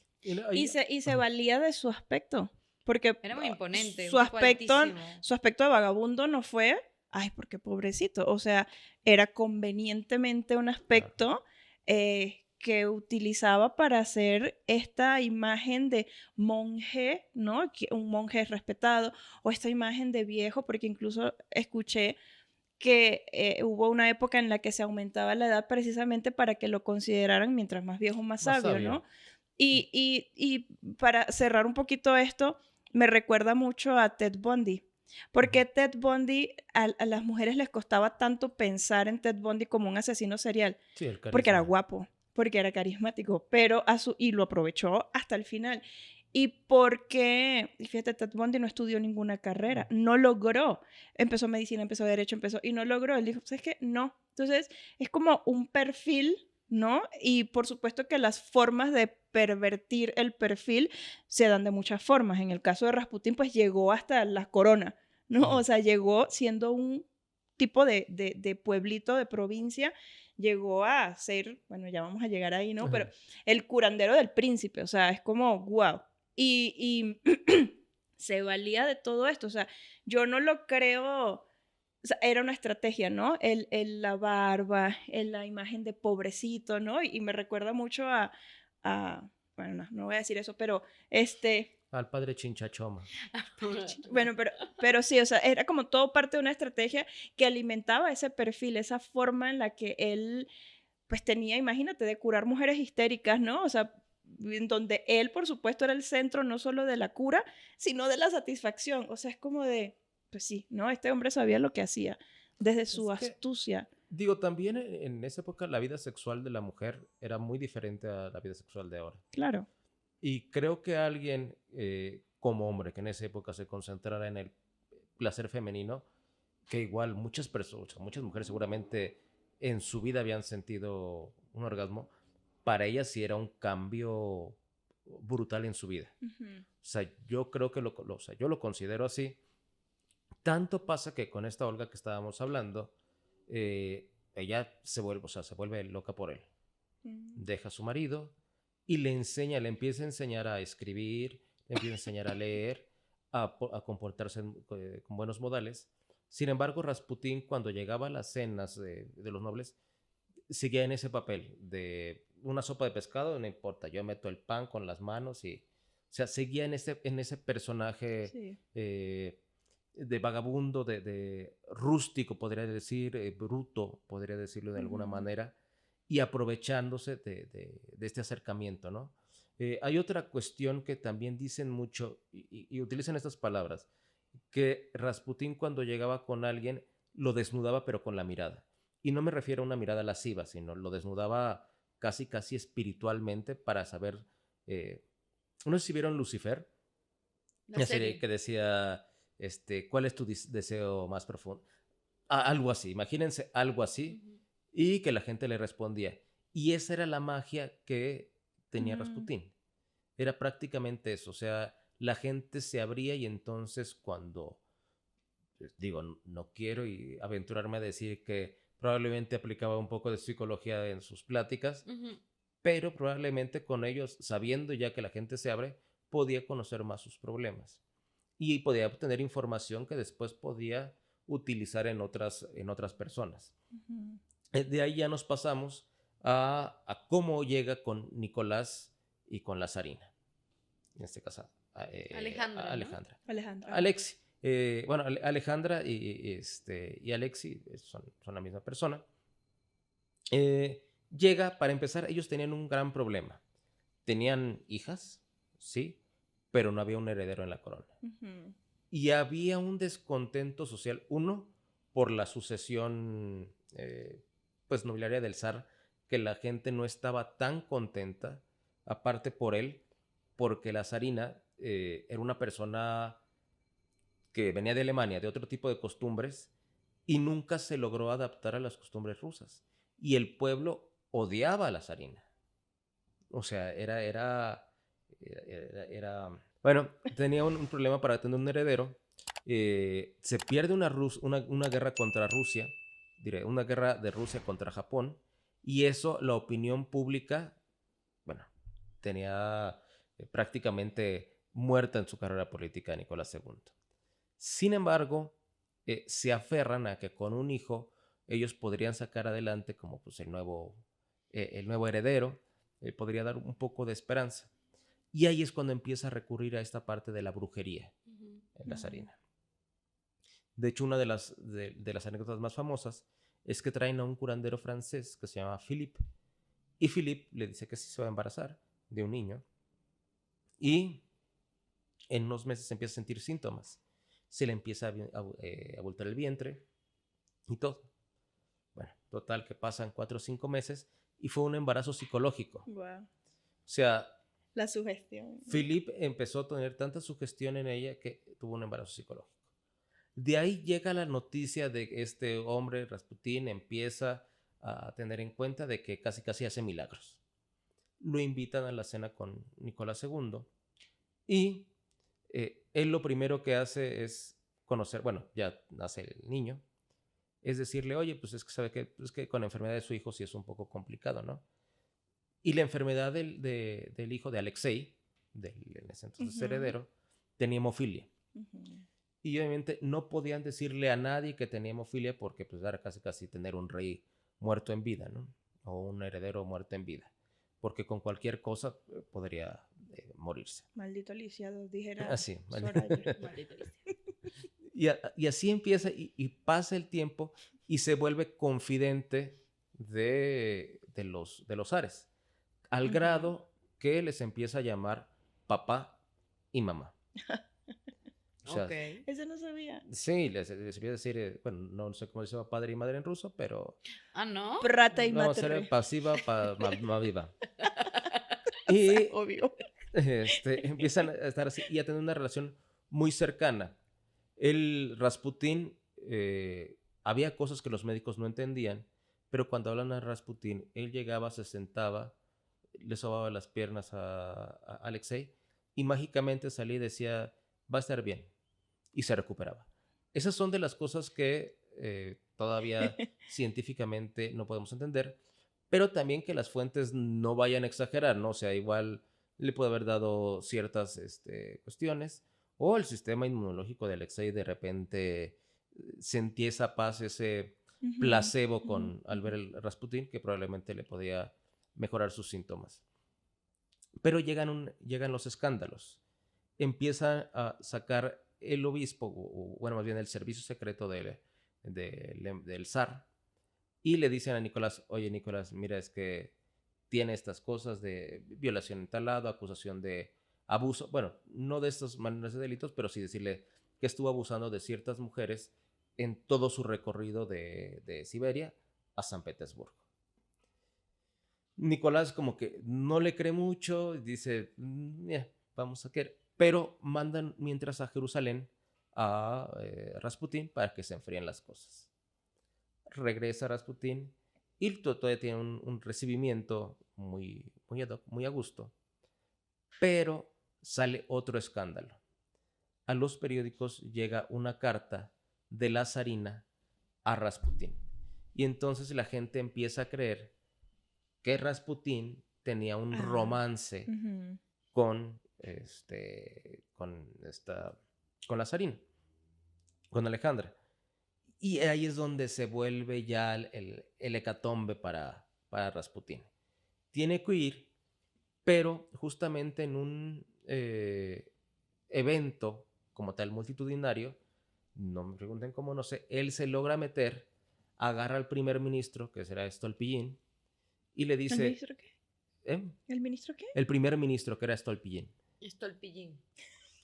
Y se valía de su aspecto, porque Era muy imponente, su un tipo aspecto altísimo. de vagabundo no fue, ay, porque pobrecito, o sea, era convenientemente un aspecto que utilizaba para hacer esta imagen de monje, ¿no? Un monje respetado, o esta imagen de viejo, porque incluso escuché que hubo una época en la que se aumentaba la edad precisamente para que lo consideraran mientras más viejo, más sabio, ¿no? Y para cerrar un poquito esto, me recuerda mucho a Ted Bundy, porque Ted Bundy, a las mujeres les costaba tanto pensar en Ted Bundy como un asesino serial, Sí, el porque era carisma. guapo, porque era carismático, pero y lo aprovechó hasta el final. Y porque, fíjate, Ted Bundy no estudió ninguna carrera, no logró. Empezó medicina, empezó derecho, y no logró. Él dijo, ¿sabes qué? No. Entonces, es como un perfil, ¿no? Y por supuesto que las formas de pervertir el perfil se dan de muchas formas. En el caso de Rasputín, pues llegó hasta la corona, ¿no? O sea, llegó siendo un tipo de pueblito, de provincia, llegó a ser, bueno, ya vamos a llegar ahí, ¿no? Pero el curandero del príncipe, o sea, es como, wow. Y se valía de todo esto, o sea, yo no lo creo, o sea, era una estrategia, ¿no? La barba, la imagen de pobrecito, ¿no? Y me recuerda mucho bueno, no voy a decir eso, pero Al padre Chinchachoma. bueno, pero sí, o sea, era como todo parte de una estrategia que alimentaba ese perfil, esa forma en la que él, pues tenía, imagínate, de curar mujeres histéricas, ¿no? O sea, en donde él, por supuesto, era el centro no solo de la cura, sino de la satisfacción. O sea, es como de, pues sí, ¿no? Este hombre sabía lo que hacía desde su astucia. Digo, también en esa época la vida sexual de la mujer era muy diferente a la vida sexual de ahora. Claro. Y creo que alguien como hombre que en esa época se concentrara en el placer femenino, que igual muchas personas, muchas mujeres seguramente en su vida habían sentido un orgasmo, para ellas sí era un cambio brutal en su vida. O sea, yo creo que o sea, yo lo considero así. Tanto pasa que con esta Olga que estábamos hablando, ella se vuelve loca por él. Deja a su marido y le empieza a enseñar a escribir, le empieza a enseñar a leer, a comportarse con buenos modales. Sin embargo, Rasputín, cuando llegaba a las cenas de los nobles, seguía en ese papel de una sopa de pescado, no importa, yo meto el pan con las manos y, o sea, seguía en ese personaje Sí. De vagabundo, de rústico, podría decir, bruto, podría decirlo de alguna manera, y aprovechándose de este acercamiento, ¿no? Hay otra cuestión que también dicen mucho y utilizan estas palabras, que Rasputín cuando llegaba con alguien lo desnudaba pero con la mirada. Y no me refiero a una mirada lasciva, sino lo desnudaba casi espiritualmente para saber... no sé si vieron Lucifer, la serie que decía, ¿cuál es tu deseo más profundo? Algo así, imagínense algo así, y que la gente le respondía. Y esa era la magia que tenía Rasputín. Era prácticamente eso, o sea, la gente se abría y entonces cuando, digo, no quiero aventurarme a decir que probablemente aplicaba un poco de psicología en sus pláticas, pero probablemente con ellos, sabiendo ya que la gente se abre, podía conocer más sus problemas y podía obtener información que después podía utilizar en otras personas. De ahí ya nos pasamos a cómo llega con Nicolás y con la zarina, en este caso Alejandra, Alejandra. Alejandra. Alexi. Bueno, Alejandra y Alexi son la misma persona. Llega, para empezar, ellos tenían un gran problema. Tenían hijas, sí, pero no había un heredero en la corona. Ujú. Y había un descontento social, uno, por la sucesión pues nobiliaria del zar, que la gente no estaba tan contenta, aparte por él, porque la zarina era una persona que venía de Alemania, de otro tipo de costumbres, y nunca se logró adaptar a las costumbres rusas. Y el pueblo odiaba a la zarina. O sea, bueno, tenía un problema para tener un heredero. Se pierde una guerra contra Rusia, diré, una guerra de Rusia contra Japón, y eso la opinión pública, bueno, tenía prácticamente muerta en su carrera política Nicolás II. Sin embargo, se aferran a que con un hijo ellos podrían sacar adelante como pues, el nuevo heredero, podría dar un poco de esperanza. Y ahí es cuando empieza a recurrir a esta parte de la brujería en la zarina. De hecho, una de las anécdotas más famosas es que traen a un curandero francés que se llama Philippe. Y Philippe le dice que sí se va a embarazar de un niño. Y en unos meses empieza a sentir síntomas. Se le empieza a abultar el vientre y todo. Bueno, total que pasan 4 o 5 meses y fue un embarazo psicológico. Wow. O sea, La sugestión. Philippe empezó a tener tanta sugestión en ella que tuvo un embarazo psicológico. De ahí llega la noticia de que este hombre, Rasputín, empieza a tener en cuenta de que casi casi hace milagros. Lo invitan a la cena con Nicolás II y él lo primero que hace es conocer, bueno, ya nace el niño, es decirle, oye, pues es que sabe que, es que con la enfermedad de su hijo sí es un poco complicado, ¿no? Y la enfermedad del hijo de Alexei, en ese entonces heredero, tenía hemofilia. Y obviamente no podían decirle a nadie que tenía hemofilia porque pues era casi casi tener un rey muerto en vida, ¿no? O un heredero muerto en vida. Porque con cualquier cosa podría morirse. Maldito lisiado, dijera Así, Soraya. Maldita Alicia. y así empieza y pasa el tiempo y se vuelve confidente de los zares. Al grado que les empieza a llamar papá y mamá. O sea, Ok. Eso no sabía. sí, les empieza a decir, bueno, no sé cómo se llama padre y madre en ruso, pero Ah, ¿no? Prata y vamos a ser materre. pasiva para viva. O sea, Y obvio. empiezan a estar así y a tener una relación muy cercana. El Rasputín, había cosas que los médicos no entendían, pero cuando hablan a Rasputín, él llegaba, se sentaba, le sobaba las piernas a Alexei y mágicamente salía y decía, va a estar bien, y se recuperaba. Esas son de las cosas que todavía científicamente no podemos entender, pero también que las fuentes no vayan a exagerar, ¿no? O sea, igual le puede haber dado ciertas cuestiones, o el sistema inmunológico de Alexei de repente sentía esa paz, ese placebo al ver el Rasputín, que probablemente le podía mejorar sus síntomas. Pero llegan los escándalos. Empieza a sacar el obispo, o bueno, más bien el servicio secreto del zar, y le dicen a Nicolás, oye Nicolás, mira, es que tiene estas cosas de violación en tal lado, acusación de abuso, bueno, no de estas maneras de delitos, pero sí decirle que estuvo abusando de ciertas mujeres en todo su recorrido de Siberia a San Petersburgo. Nicolás como que no le cree mucho, dice, vamos a querer, pero mandan mientras a Jerusalén a Rasputín para que se enfríen las cosas. Regresa Rasputín y todavía tiene un recibimiento muy a gusto, pero sale otro escándalo. A los periódicos llega una carta de la zarina a Rasputín y entonces la gente empieza a creer que Rasputín tenía un romance con la zarina, con Alejandra. Y ahí es donde se vuelve ya el hecatombe para Rasputín. Tiene que huir, pero justamente en un evento como tal multitudinario, no me pregunten cómo, no sé, él se logra meter, agarra al primer ministro, que será Stolpillin, y le ¿El dice, ministro qué? ¿eh? ¿El ministro qué? El primer ministro, que era Stolpillin. Stolpillín.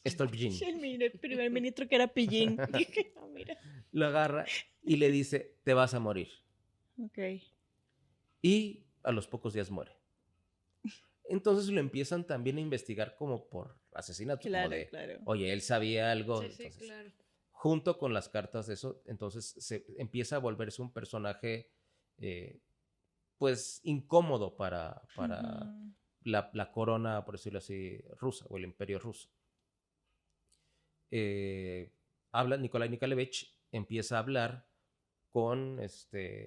Stolpillin. El primer ministro que era Pillín. Dije, no, mira. Lo agarra y le dice, te vas a morir. Ok. Y a los pocos días muere. Entonces lo empiezan también a investigar como por asesinato. Claro, Como de, claro. oye, él sabía algo. Sí, sí, Entonces, claro. junto con las cartas de eso, entonces se empieza a volverse un personaje, pues, incómodo para Ujú. la corona, por decirlo así, rusa, o el imperio ruso. Nikolai Nikolaevich empieza a hablar con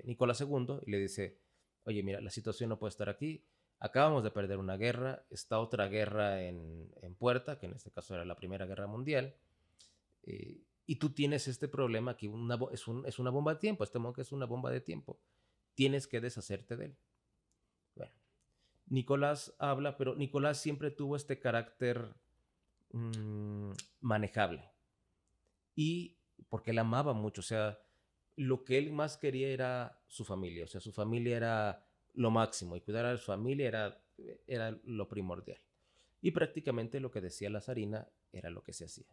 Nicolás II y le dice, oye, mira, la situación no puede estar aquí, acabamos de perder una guerra, está otra guerra en puerta, que en este caso era la Primera Guerra Mundial, y tú tienes este problema aquí, es una bomba de tiempo, este monje es una bomba de tiempo, tienes que deshacerte de él. Bueno, Nicolás habla, pero Nicolás siempre tuvo este carácter manejable, y porque él amaba mucho, o sea, lo que él más quería era su familia, o sea, su familia era lo máximo, y cuidar a su familia era lo primordial. Y prácticamente lo que decía la zarina era lo que se hacía.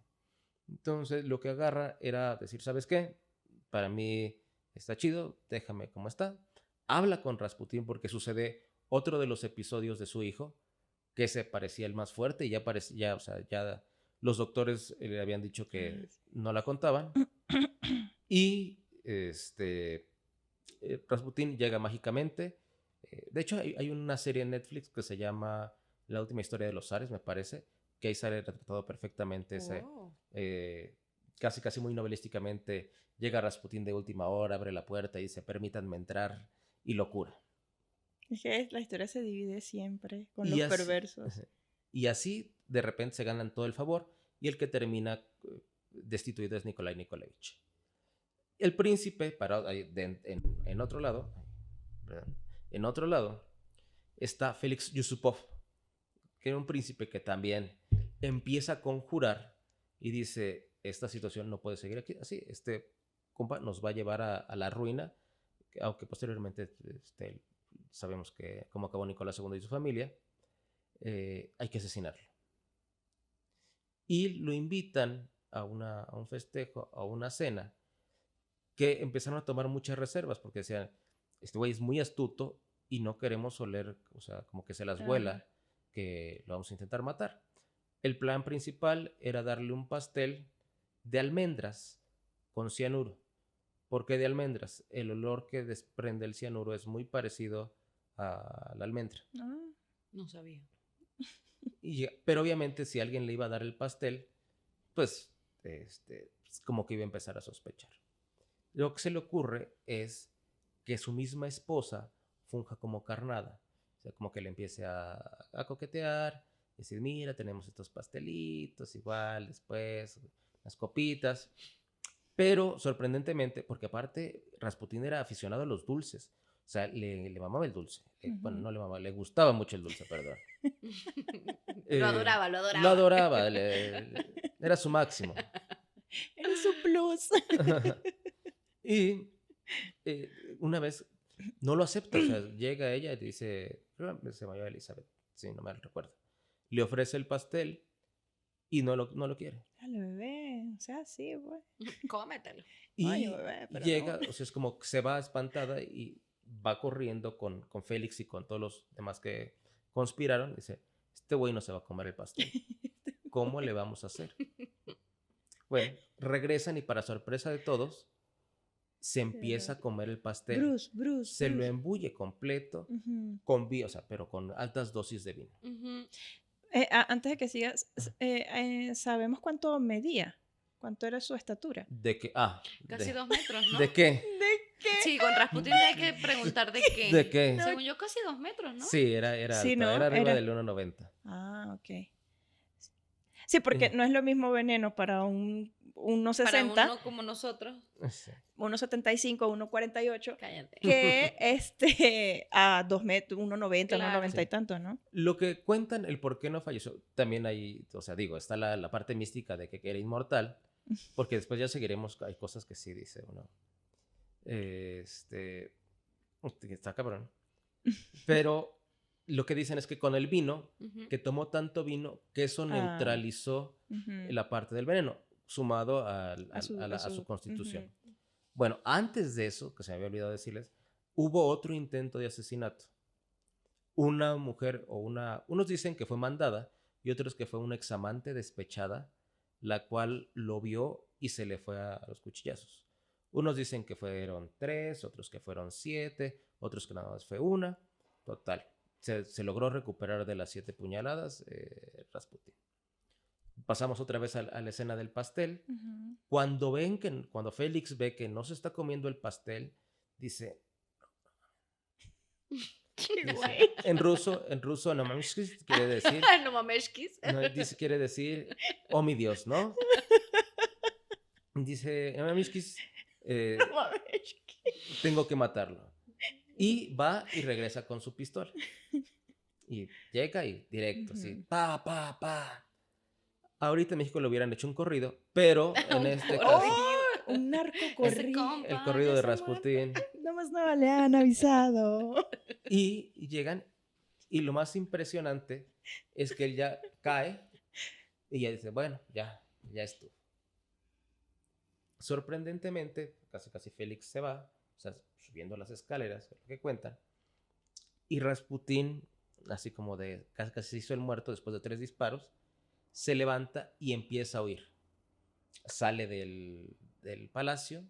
Entonces, lo que agarra era decir, ¿sabes qué? Para mí está chido, déjame como está. Habla con Rasputín porque sucede otro de los episodios de su hijo, que se parecía el más fuerte, y ya, o sea, ya los doctores le habían dicho que no la contaban. Y Rasputín llega mágicamente. De hecho, hay una serie en Netflix que se llama La última historia de los zares, me parece, que ahí sale retratado perfectamente ese, Oh. casi muy novelísticamente. Llega Rasputín de última hora, abre la puerta y dice, permítanme entrar, y lo cura. Es que la historia se divide siempre con Y los así, perversos. y así, de repente, se ganan todo el favor, y el que termina destituido es Nikolai Nikolaevich. El príncipe, en otro lado, perdón, en otro lado, está Félix Yusupov, que era un príncipe que también empieza a conjurar y dice, esta situación no puede seguir aquí así, este compa nos va a llevar a la ruina, aunque posteriormente sabemos cómo acabó Nicolás II y su familia. Hay que asesinarlo. Y lo invitan a un festejo, a una cena, que empezaron a tomar muchas reservas porque decían, este güey es muy astuto y no queremos oler, o sea, como que se las vuela, que lo vamos a intentar matar. El plan principal era darle un pastel de almendras con cianuro. ¿Por qué de almendras? El olor que desprende el cianuro es muy parecido a la almendra. No sabía. Pero obviamente si alguien le iba a dar el pastel, pues como que iba a empezar a sospechar. Lo que se le ocurre es que su misma esposa funja como carnada. O sea, como que le empiece a coquetear, decir, mira, tenemos estos pastelitos, igual, después, unas copitas. Pero, sorprendentemente, porque aparte, Rasputín era aficionado a los dulces. O sea, le mamaba el dulce. Bueno, no le mamaba, le gustaba mucho el dulce, perdón. Lo adoraba, lo adoraba. Lo adoraba, era su máximo. Era su plus. Y una vez no lo acepta, o sea, llega ella y dice, se llama Elizabeth, sí, no me recuerdo. Le ofrece el pastel y no lo quiere. Dale, bebé, o sea, sí, güey. Cómetelo. Y Ay, bebé, pero llega, no. o sea, es como que se va espantada y va corriendo con Félix y con todos los demás que conspiraron. Dice, este güey no se va a comer el pastel. ¿Cómo le vamos a hacer? Bueno, regresan y para sorpresa de todos, se empieza a comer el pastel. Bruce. Lo embulle completo, o sea, pero con altas dosis de vino. Antes de que sigas, ¿sabemos cuánto medía? ¿Cuánto era su estatura? ¿De qué? Casi 2 metros, ¿no? ¿De qué? ¿De qué? Sí, con Rasputín hay que preguntar de qué. ¿De qué? Según yo, casi 2 metros, ¿no? Sí, era Sí, alta, ¿no? era arriba Era- del 1,90. Ah, ok. Sí, porque no es lo mismo veneno para un 1,60, Para uno como nosotros. Sí. 1,75, 1,48, Cállate. que a 2 metros, 1,90, Claro. 1,90 y tanto, ¿no? Lo que cuentan, el por qué no falleció, también hay, o sea, digo, está la parte mística de que era inmortal, porque después ya seguiremos, hay cosas que sí dice uno. Está cabrón. Pero lo que dicen es que con el vino, Ujú. que tomó tanto vino, que eso neutralizó la parte del veneno, sumado a su constitución. Bueno, antes de eso, que se me había olvidado decirles, hubo otro intento de asesinato. Una mujer unos dicen que fue mandada y otros que fue una examante despechada, la cual lo vio y se le fue a los cuchillazos. Unos dicen que fueron 3, otros que fueron 7, otros que nada más fue una. Total, se logró recuperar de las 7 puñaladas Rasputín. Pasamos otra vez a la escena del pastel. Cuando Félix ve que no se está comiendo el pastel, dice, en ruso, no mameshkis, quiere decir, No mameshkis. quiere decir, oh mi Dios, ¿no? Dice, no mameshkis, tengo que matarlo. Y va y regresa con su pistola. Y llega y directo, así, pa. Ahorita en México le hubieran hecho un corrido, pero en este caso, un narcocorrido. el corrido de Rasputín. Nomás no le han avisado. Y llegan, y lo más impresionante es que él ya cae y ya dice, bueno, ya estuvo. Sorprendentemente, casi Félix se va, o sea, subiendo las escaleras, lo que cuentan, y Rasputín, así como de casi se hizo el muerto después de 3 disparos, se levanta y empieza a huir. Sale del palacio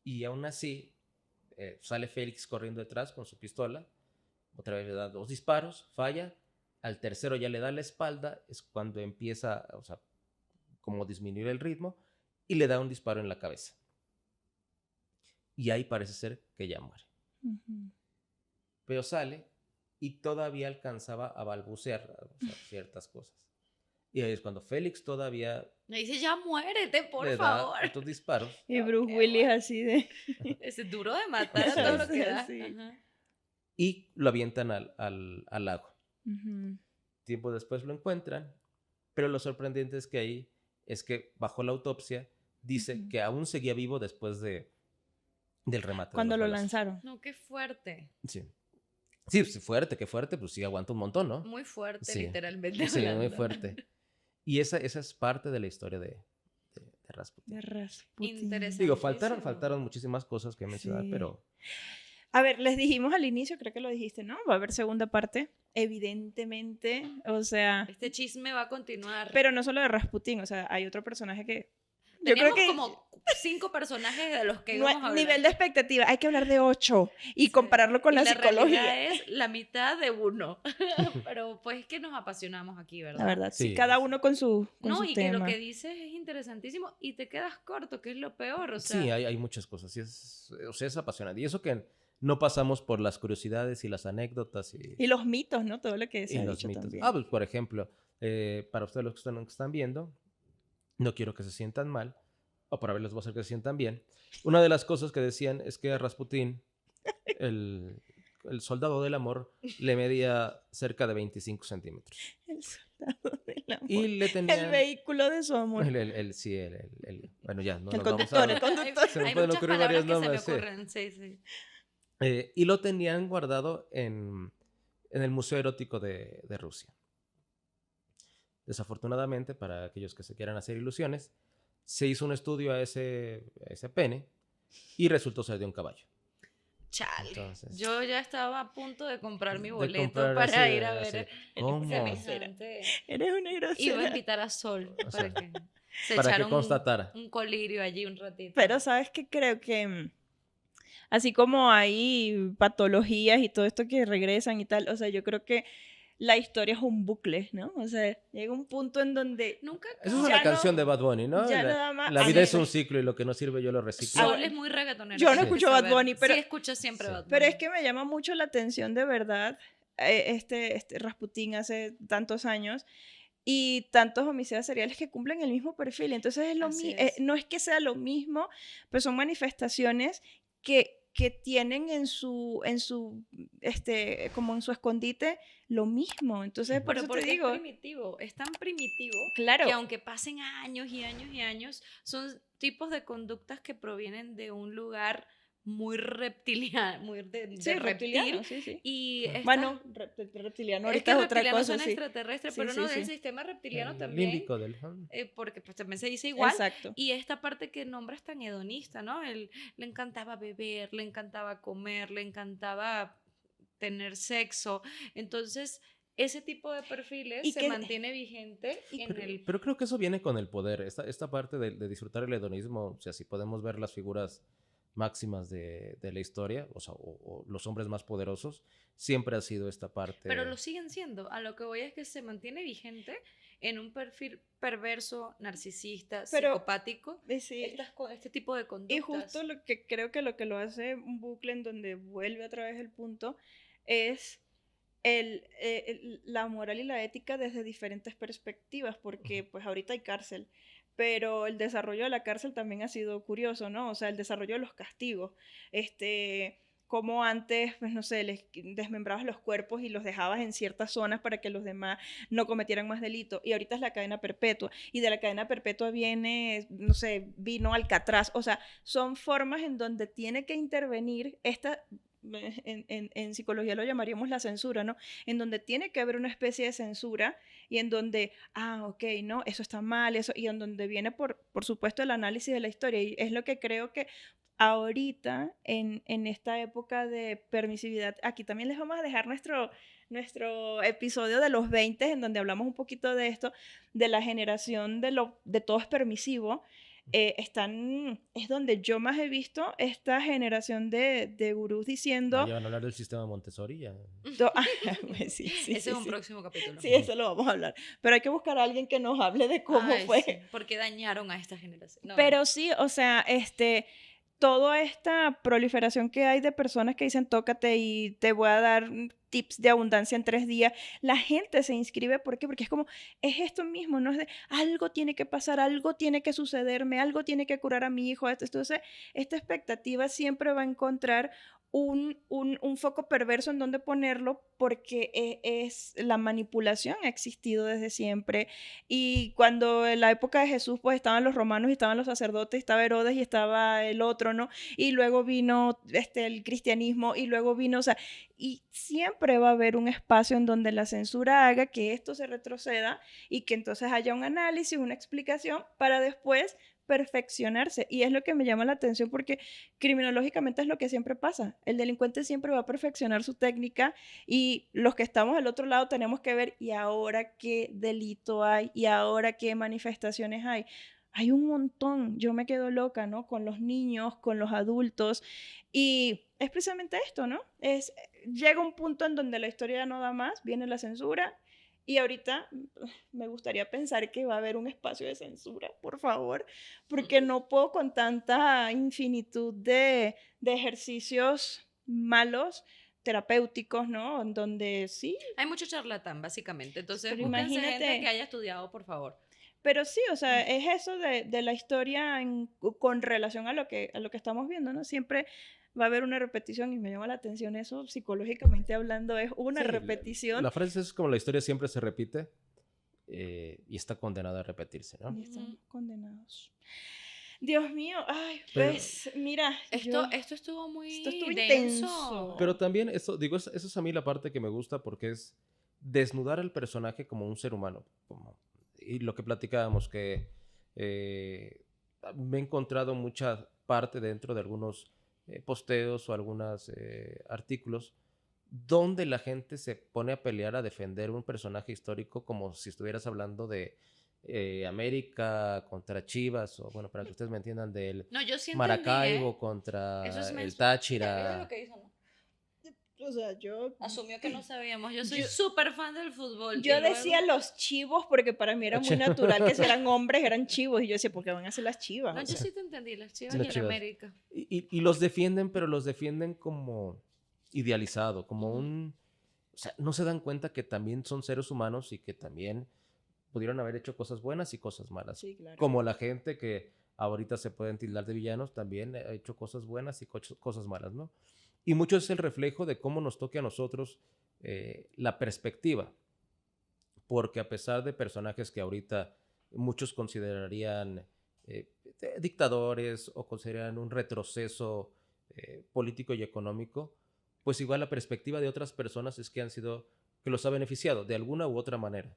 y aún así sale Félix corriendo detrás con su pistola. Otra vez le da 2 disparos, falla. Al tercero ya le da la espalda, es cuando empieza, o sea, como disminuir el ritmo, y le da un disparo en la cabeza. Y ahí parece ser que ya muere. Pero sale y todavía alcanzaba a balbucear, o sea, ciertas cosas. Y ahí es cuando Félix todavía Me dice, ya muérete, por le favor. da estos disparos. Y Bruce Willis así de... Es duro de matar a Sí. todo lo que da. Sí. Ajá. Y lo avientan al lago. Tiempo después lo encuentran, pero lo sorprendente es que ahí es que bajo la autopsia dice que aún seguía vivo después del remate. Cuando de lo los balazos. lanzaron. No, qué fuerte. Sí. Sí, qué fuerte, pues sí aguanta un montón, ¿no? Muy fuerte, Sí. literalmente. Sí, muy hablando. fuerte. Y esa es parte de la historia de Rasputín. De Rasputín. Interesante. Digo, Interesantísimo. faltaron muchísimas cosas que mencionar, Sí. pero A ver, les dijimos al inicio, creo que lo dijiste, ¿no? Va a haber segunda parte, evidentemente, o sea... Este chisme va a continuar. Pero no solo de Rasputín, o sea, hay otro personaje que... Yo Teníamos creo que como 5 personajes de los que no- íbamos a hablar. nivel de expectativa, hay que hablar de 8 y Sí. compararlo con Y la realidad psicología. es la mitad de uno. Pero pues es que nos apasionamos aquí, ¿verdad? La verdad, sí, Sí, cada sí. uno con su No, y que lo tema. que dices es interesantísimo y te quedas corto, que es lo peor, o sea. sí, hay muchas cosas. Sí o sea, es apasionante. Y eso que no pasamos por las curiosidades y las anécdotas Y los mitos, ¿no? Todo lo que se y ha los dicho mitos. también. Pues, por ejemplo, para ustedes los que están viendo, no quiero que se sientan mal, o para verlos voy a hacer que se sientan bien. Una de las cosas que decían es que a Rasputín, el soldado del amor, le medía cerca de 25 centímetros. El soldado del amor. Y le tenían... El vehículo de su amor. Sí, bueno, ya, no El nos vamos conductor, a... el conductor. Se me Hay pueden muchas ocurrir palabras varios que nombres, se sí. me ocurren, sí. Y lo tenían guardado en el Museo Erótico de Rusia. Desafortunadamente, para aquellos que se quieran hacer ilusiones, se hizo un estudio a ese pene y resultó ser de un caballo. Chale. Entonces, Yo ya estaba a punto de comprar mi de boleto comprar para ese- ir a ver ese- el ¿Cómo? semejante. Eres una Iba a grosera. invitar a Sol O sea, para que se para que echara constatara. un colirio allí un ratito. Pero sabes que creo que así como hay patologías y todo esto que regresan y tal, o sea, yo creo que la historia es un bucle, ¿no? O sea, llega un punto en donde Nunca Esa es Ya una no- canción de Bad Bunny, ¿no? ya La, nada más- la Ah, vida sí. es un ciclo y lo que no sirve yo lo reciclo. Sol bueno. es muy reggaetonero. Yo no tienes que escucho Bad saber. Bunny, pero- Sí, escucho siempre Sí. Bad Bunny. Pero es que me llama mucho la atención de verdad este Rasputín hace tantos años y tantos homicidas seriales que cumplen el mismo perfil. Entonces es lo Así mismo, es. no es que sea lo mismo, pero son manifestaciones que que tienen como en su escondite lo mismo. Entonces, por Pero eso te porque digo, es tan primitivo claro, que aunque pasen años y años y años, son tipos de conductas que provienen de un lugar muy reptiliano, muy de sí, reptil, reptiliano, sí, sí. y estas Bueno, reptiliano es ahorita que es otra reptilianos cosa, son sí. extraterrestres, Sí, pero sí, no, del sí. sistema reptiliano El también, límbico del... porque pues también se dice igual. Exacto. Y esta parte que nombras tan hedonista, ¿no? Él le encantaba beber, le encantaba comer, le encantaba tener sexo. Entonces, ese tipo de perfiles Y se que, mantiene vigente y- en el... Pero creo que eso viene con el poder. Esta parte de disfrutar el hedonismo, o sea, si podemos ver las figuras máximas de la historia, o sea, o los hombres más poderosos, siempre ha sido esta Pero lo parte. siguen siendo. A lo que voy es que se mantiene vigente en un perfil perverso, narcisista, pero, psicopático, sí. este tipo de Y justo conductas. lo que creo que lo hace un bucle en donde vuelve otra vez el punto es la moral y la ética desde diferentes perspectivas, porque pues ahorita hay cárcel, pero el desarrollo de la cárcel también ha sido curioso, ¿no? O sea, el desarrollo de los castigos, como antes, pues no sé, les desmembrabas los cuerpos y los dejabas en ciertas zonas para que los demás no cometieran más delitos, y ahorita es la cadena perpetua, y de la cadena perpetua viene, no sé, vino Alcatraz, o sea, son formas en donde tiene que intervenir esta en psicología lo llamaríamos la censura, ¿no? En donde tiene que haber una especie de censura y en donde, ok, no, eso está mal, eso, y en donde viene, por supuesto, el análisis de la historia. Y es lo que creo que ahorita, en esta época de permisividad, aquí también les vamos a dejar nuestro episodio de los 20, en donde hablamos un poquito de esto, de la generación de todo es permisivo. Es donde yo más he visto esta generación de gurús diciendo... Ya van a hablar del sistema Montessori. Ya. Pues sí, sí, Ese sí, es un sí. próximo capítulo. Sí, eso lo vamos a hablar. Pero hay que buscar a alguien que nos hable de cómo Ay, fue. sí, porque dañaron a esta generación. No, Pero sí, o sea, toda esta proliferación que hay de personas que dicen tócate y te voy a dar tips de abundancia en 3 días, la gente se inscribe, ¿por qué? Porque es como, es esto mismo, no es de algo tiene que pasar, algo tiene que sucederme, algo tiene que curar a mi hijo. Entonces, esta expectativa siempre va a encontrar un foco perverso en donde ponerlo porque la manipulación ha existido desde siempre. Y cuando en la época de Jesús pues estaban los romanos y estaban los sacerdotes, estaba Herodes y estaba el otro, ¿no? Y luego vino el cristianismo y luego vino, o sea, y siempre va a haber un espacio en donde la censura haga que esto se retroceda y que entonces haya un análisis, una explicación para después perfeccionarse. Y es lo que me llama la atención porque criminológicamente es lo que siempre pasa. El delincuente siempre va a perfeccionar su técnica y los que estamos al otro lado tenemos que ver, ¿y ahora qué delito hay? ¿Y ahora qué manifestaciones hay? Hay un montón. Yo me quedo loca, ¿no? Con los niños, con los adultos. Y es precisamente esto, ¿no? Llega un punto en donde la historia ya no da más, viene la censura. Y ahorita me gustaría pensar que va a haber un espacio de censura, por favor, porque no puedo con tanta infinitud de ejercicios malos terapéuticos, ¿no? En donde sí, hay mucho charlatán, básicamente. Entonces, pero búsquense gente que imagínate, haya estudiado, por favor. pero sí, o sea, es eso de la historia con relación a lo que estamos viendo, ¿no? Siempre va a haber una repetición y me llama la atención eso, psicológicamente hablando, es una Sí, repetición. la frase es como la historia siempre se repite y está condenada a repetirse, ¿no? Y estamos condenados. Dios mío, ay, Pero, pues mira, Esto estuvo muy esto estuvo denso. intenso. pero también, eso es a mí la parte que me gusta porque es desnudar al personaje como un ser humano. Y lo que platicábamos, que me he encontrado mucha parte dentro de algunos posteos o algunos artículos donde la gente se pone a pelear a defender un personaje histórico como si estuvieras hablando de América contra Chivas, o bueno, para que ustedes me entiendan, del No, yo sí entendí, Maracaibo Eso contra es el ¿Viste lo Táchira. que hizo, no? O sea, yo Asumió que no sabíamos. Yo soy súper fan del fútbol. Yo y luego... decía los chivos porque para mí era muy natural que si eran hombres eran chivos y yo decía, ¿por qué van a ser las chivas? No, O yo sea, sí te entendí, las Chivas Las y el Chivas. América. Y los defienden, pero los defienden como idealizado, como Ujú. O sea, no se dan cuenta que también son seres humanos y que también pudieron haber hecho cosas buenas y cosas malas. sí, claro. Como la gente que ahorita se pueden tildar de villanos, también ha hecho cosas buenas y cosas malas, ¿no? Y mucho es el reflejo de cómo nos toque a nosotros la perspectiva. Porque a pesar de personajes que ahorita muchos considerarían dictadores o consideran un retroceso político y económico, pues igual la perspectiva de otras personas es que los ha beneficiado de alguna u otra manera.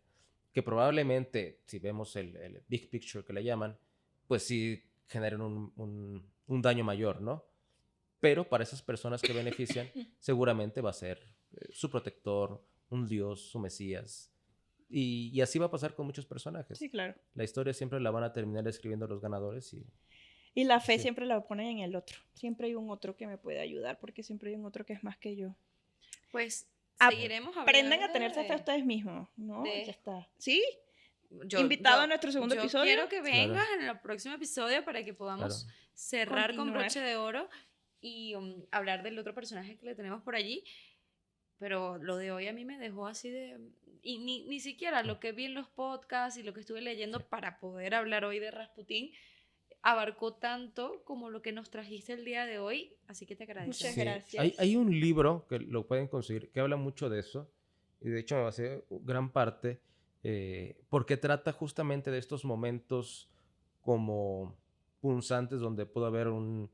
Que probablemente, si vemos el big picture que le llaman, pues sí generen un daño mayor, ¿no? Pero para esas personas que benefician, seguramente va a ser su protector, un dios, su mesías. Y así va a pasar con muchos personajes. Sí, claro. La historia siempre la van a terminar escribiendo los ganadores. Y la fe sí. siempre la ponen en el otro. Siempre hay un otro que me puede ayudar porque siempre hay un otro que es más que yo. Pues seguiremos hablando. Aprendan a tenerse fe a ustedes mismos, ¿no? Ya está. ¿Sí? Invitado a nuestro segundo episodio. Quiero que vengas en el próximo episodio para que podamos cerrar con broche de oro y hablar del otro personaje que le tenemos por allí. Pero lo de hoy a mí me dejó así de... Y ni siquiera lo que vi en los podcasts y lo que estuve leyendo para poder hablar hoy de Rasputín abarcó tanto como lo que nos trajiste el día de hoy. Así que te agradezco. Muchas gracias. Hay un libro que lo pueden conseguir que habla mucho de eso. Y de hecho me basé gran parte porque trata justamente de estos momentos como punzantes donde pudo haber un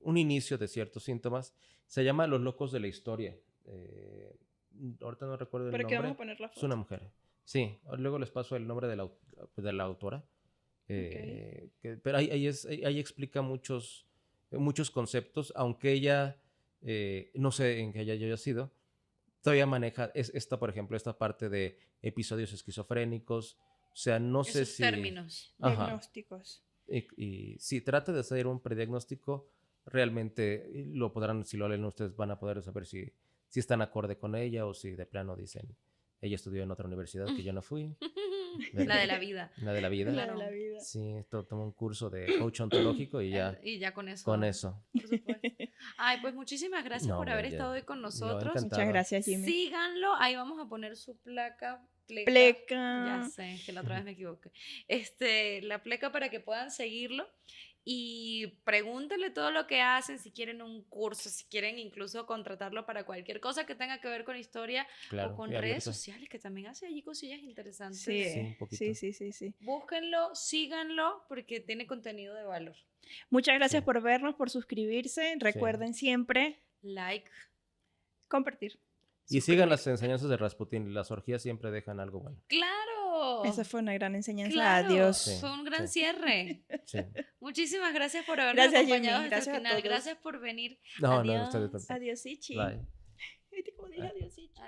inicio de ciertos síntomas. Se llama Los locos de la historia. Ahorita no recuerdo el nombre. ¿Pero qué vamos a poner la foto? Es una mujer. Sí, luego les paso el nombre de la autora. Pero ahí explica muchos conceptos, aunque ella, no sé en qué haya sido, todavía maneja por ejemplo, esta parte de episodios esquizofrénicos. O sea, no sé si... términos. Diagnósticos. Y si trata de hacer un prediagnóstico, realmente lo podrán, si lo leen ustedes, van a poder saber si están acorde con ella o si de plano dicen, ella estudió en otra universidad que yo no fui. La de la vida. La de la vida. La de la vida. Sí, tomó un curso de coach ontológico y ya. Y ya con eso. Con eso. Por supuesto. Ay, pues muchísimas gracias por haber estado hoy con nosotros. Muchas gracias, Jimmy. Síganlo, ahí vamos a poner su pleca. Pleca. Ya sé, que la otra vez me equivoqué. La pleca para que puedan seguirlo. Y pregúntenle todo lo que hacen, si quieren un curso, si quieren incluso contratarlo para cualquier cosa que tenga que ver con historia o con redes sociales, que también hace allí cosillas interesantes. Sí, un poquito. Sí. Búsquenlo, síganlo, porque tiene contenido de valor. Muchas gracias por vernos, por suscribirse. Recuerden siempre like, compartir. Y sigan las enseñanzas de Rasputín. Las orgías siempre dejan algo bueno. ¡Claro! Esa fue una gran enseñanza. Claro, Adiós. fue un gran cierre. Sí. Muchísimas gracias por habernos acompañado hasta el final. Gracias por venir. No, Adiós. ustedes también. Adiós, Ichi. Bye. Adiós, Ichi.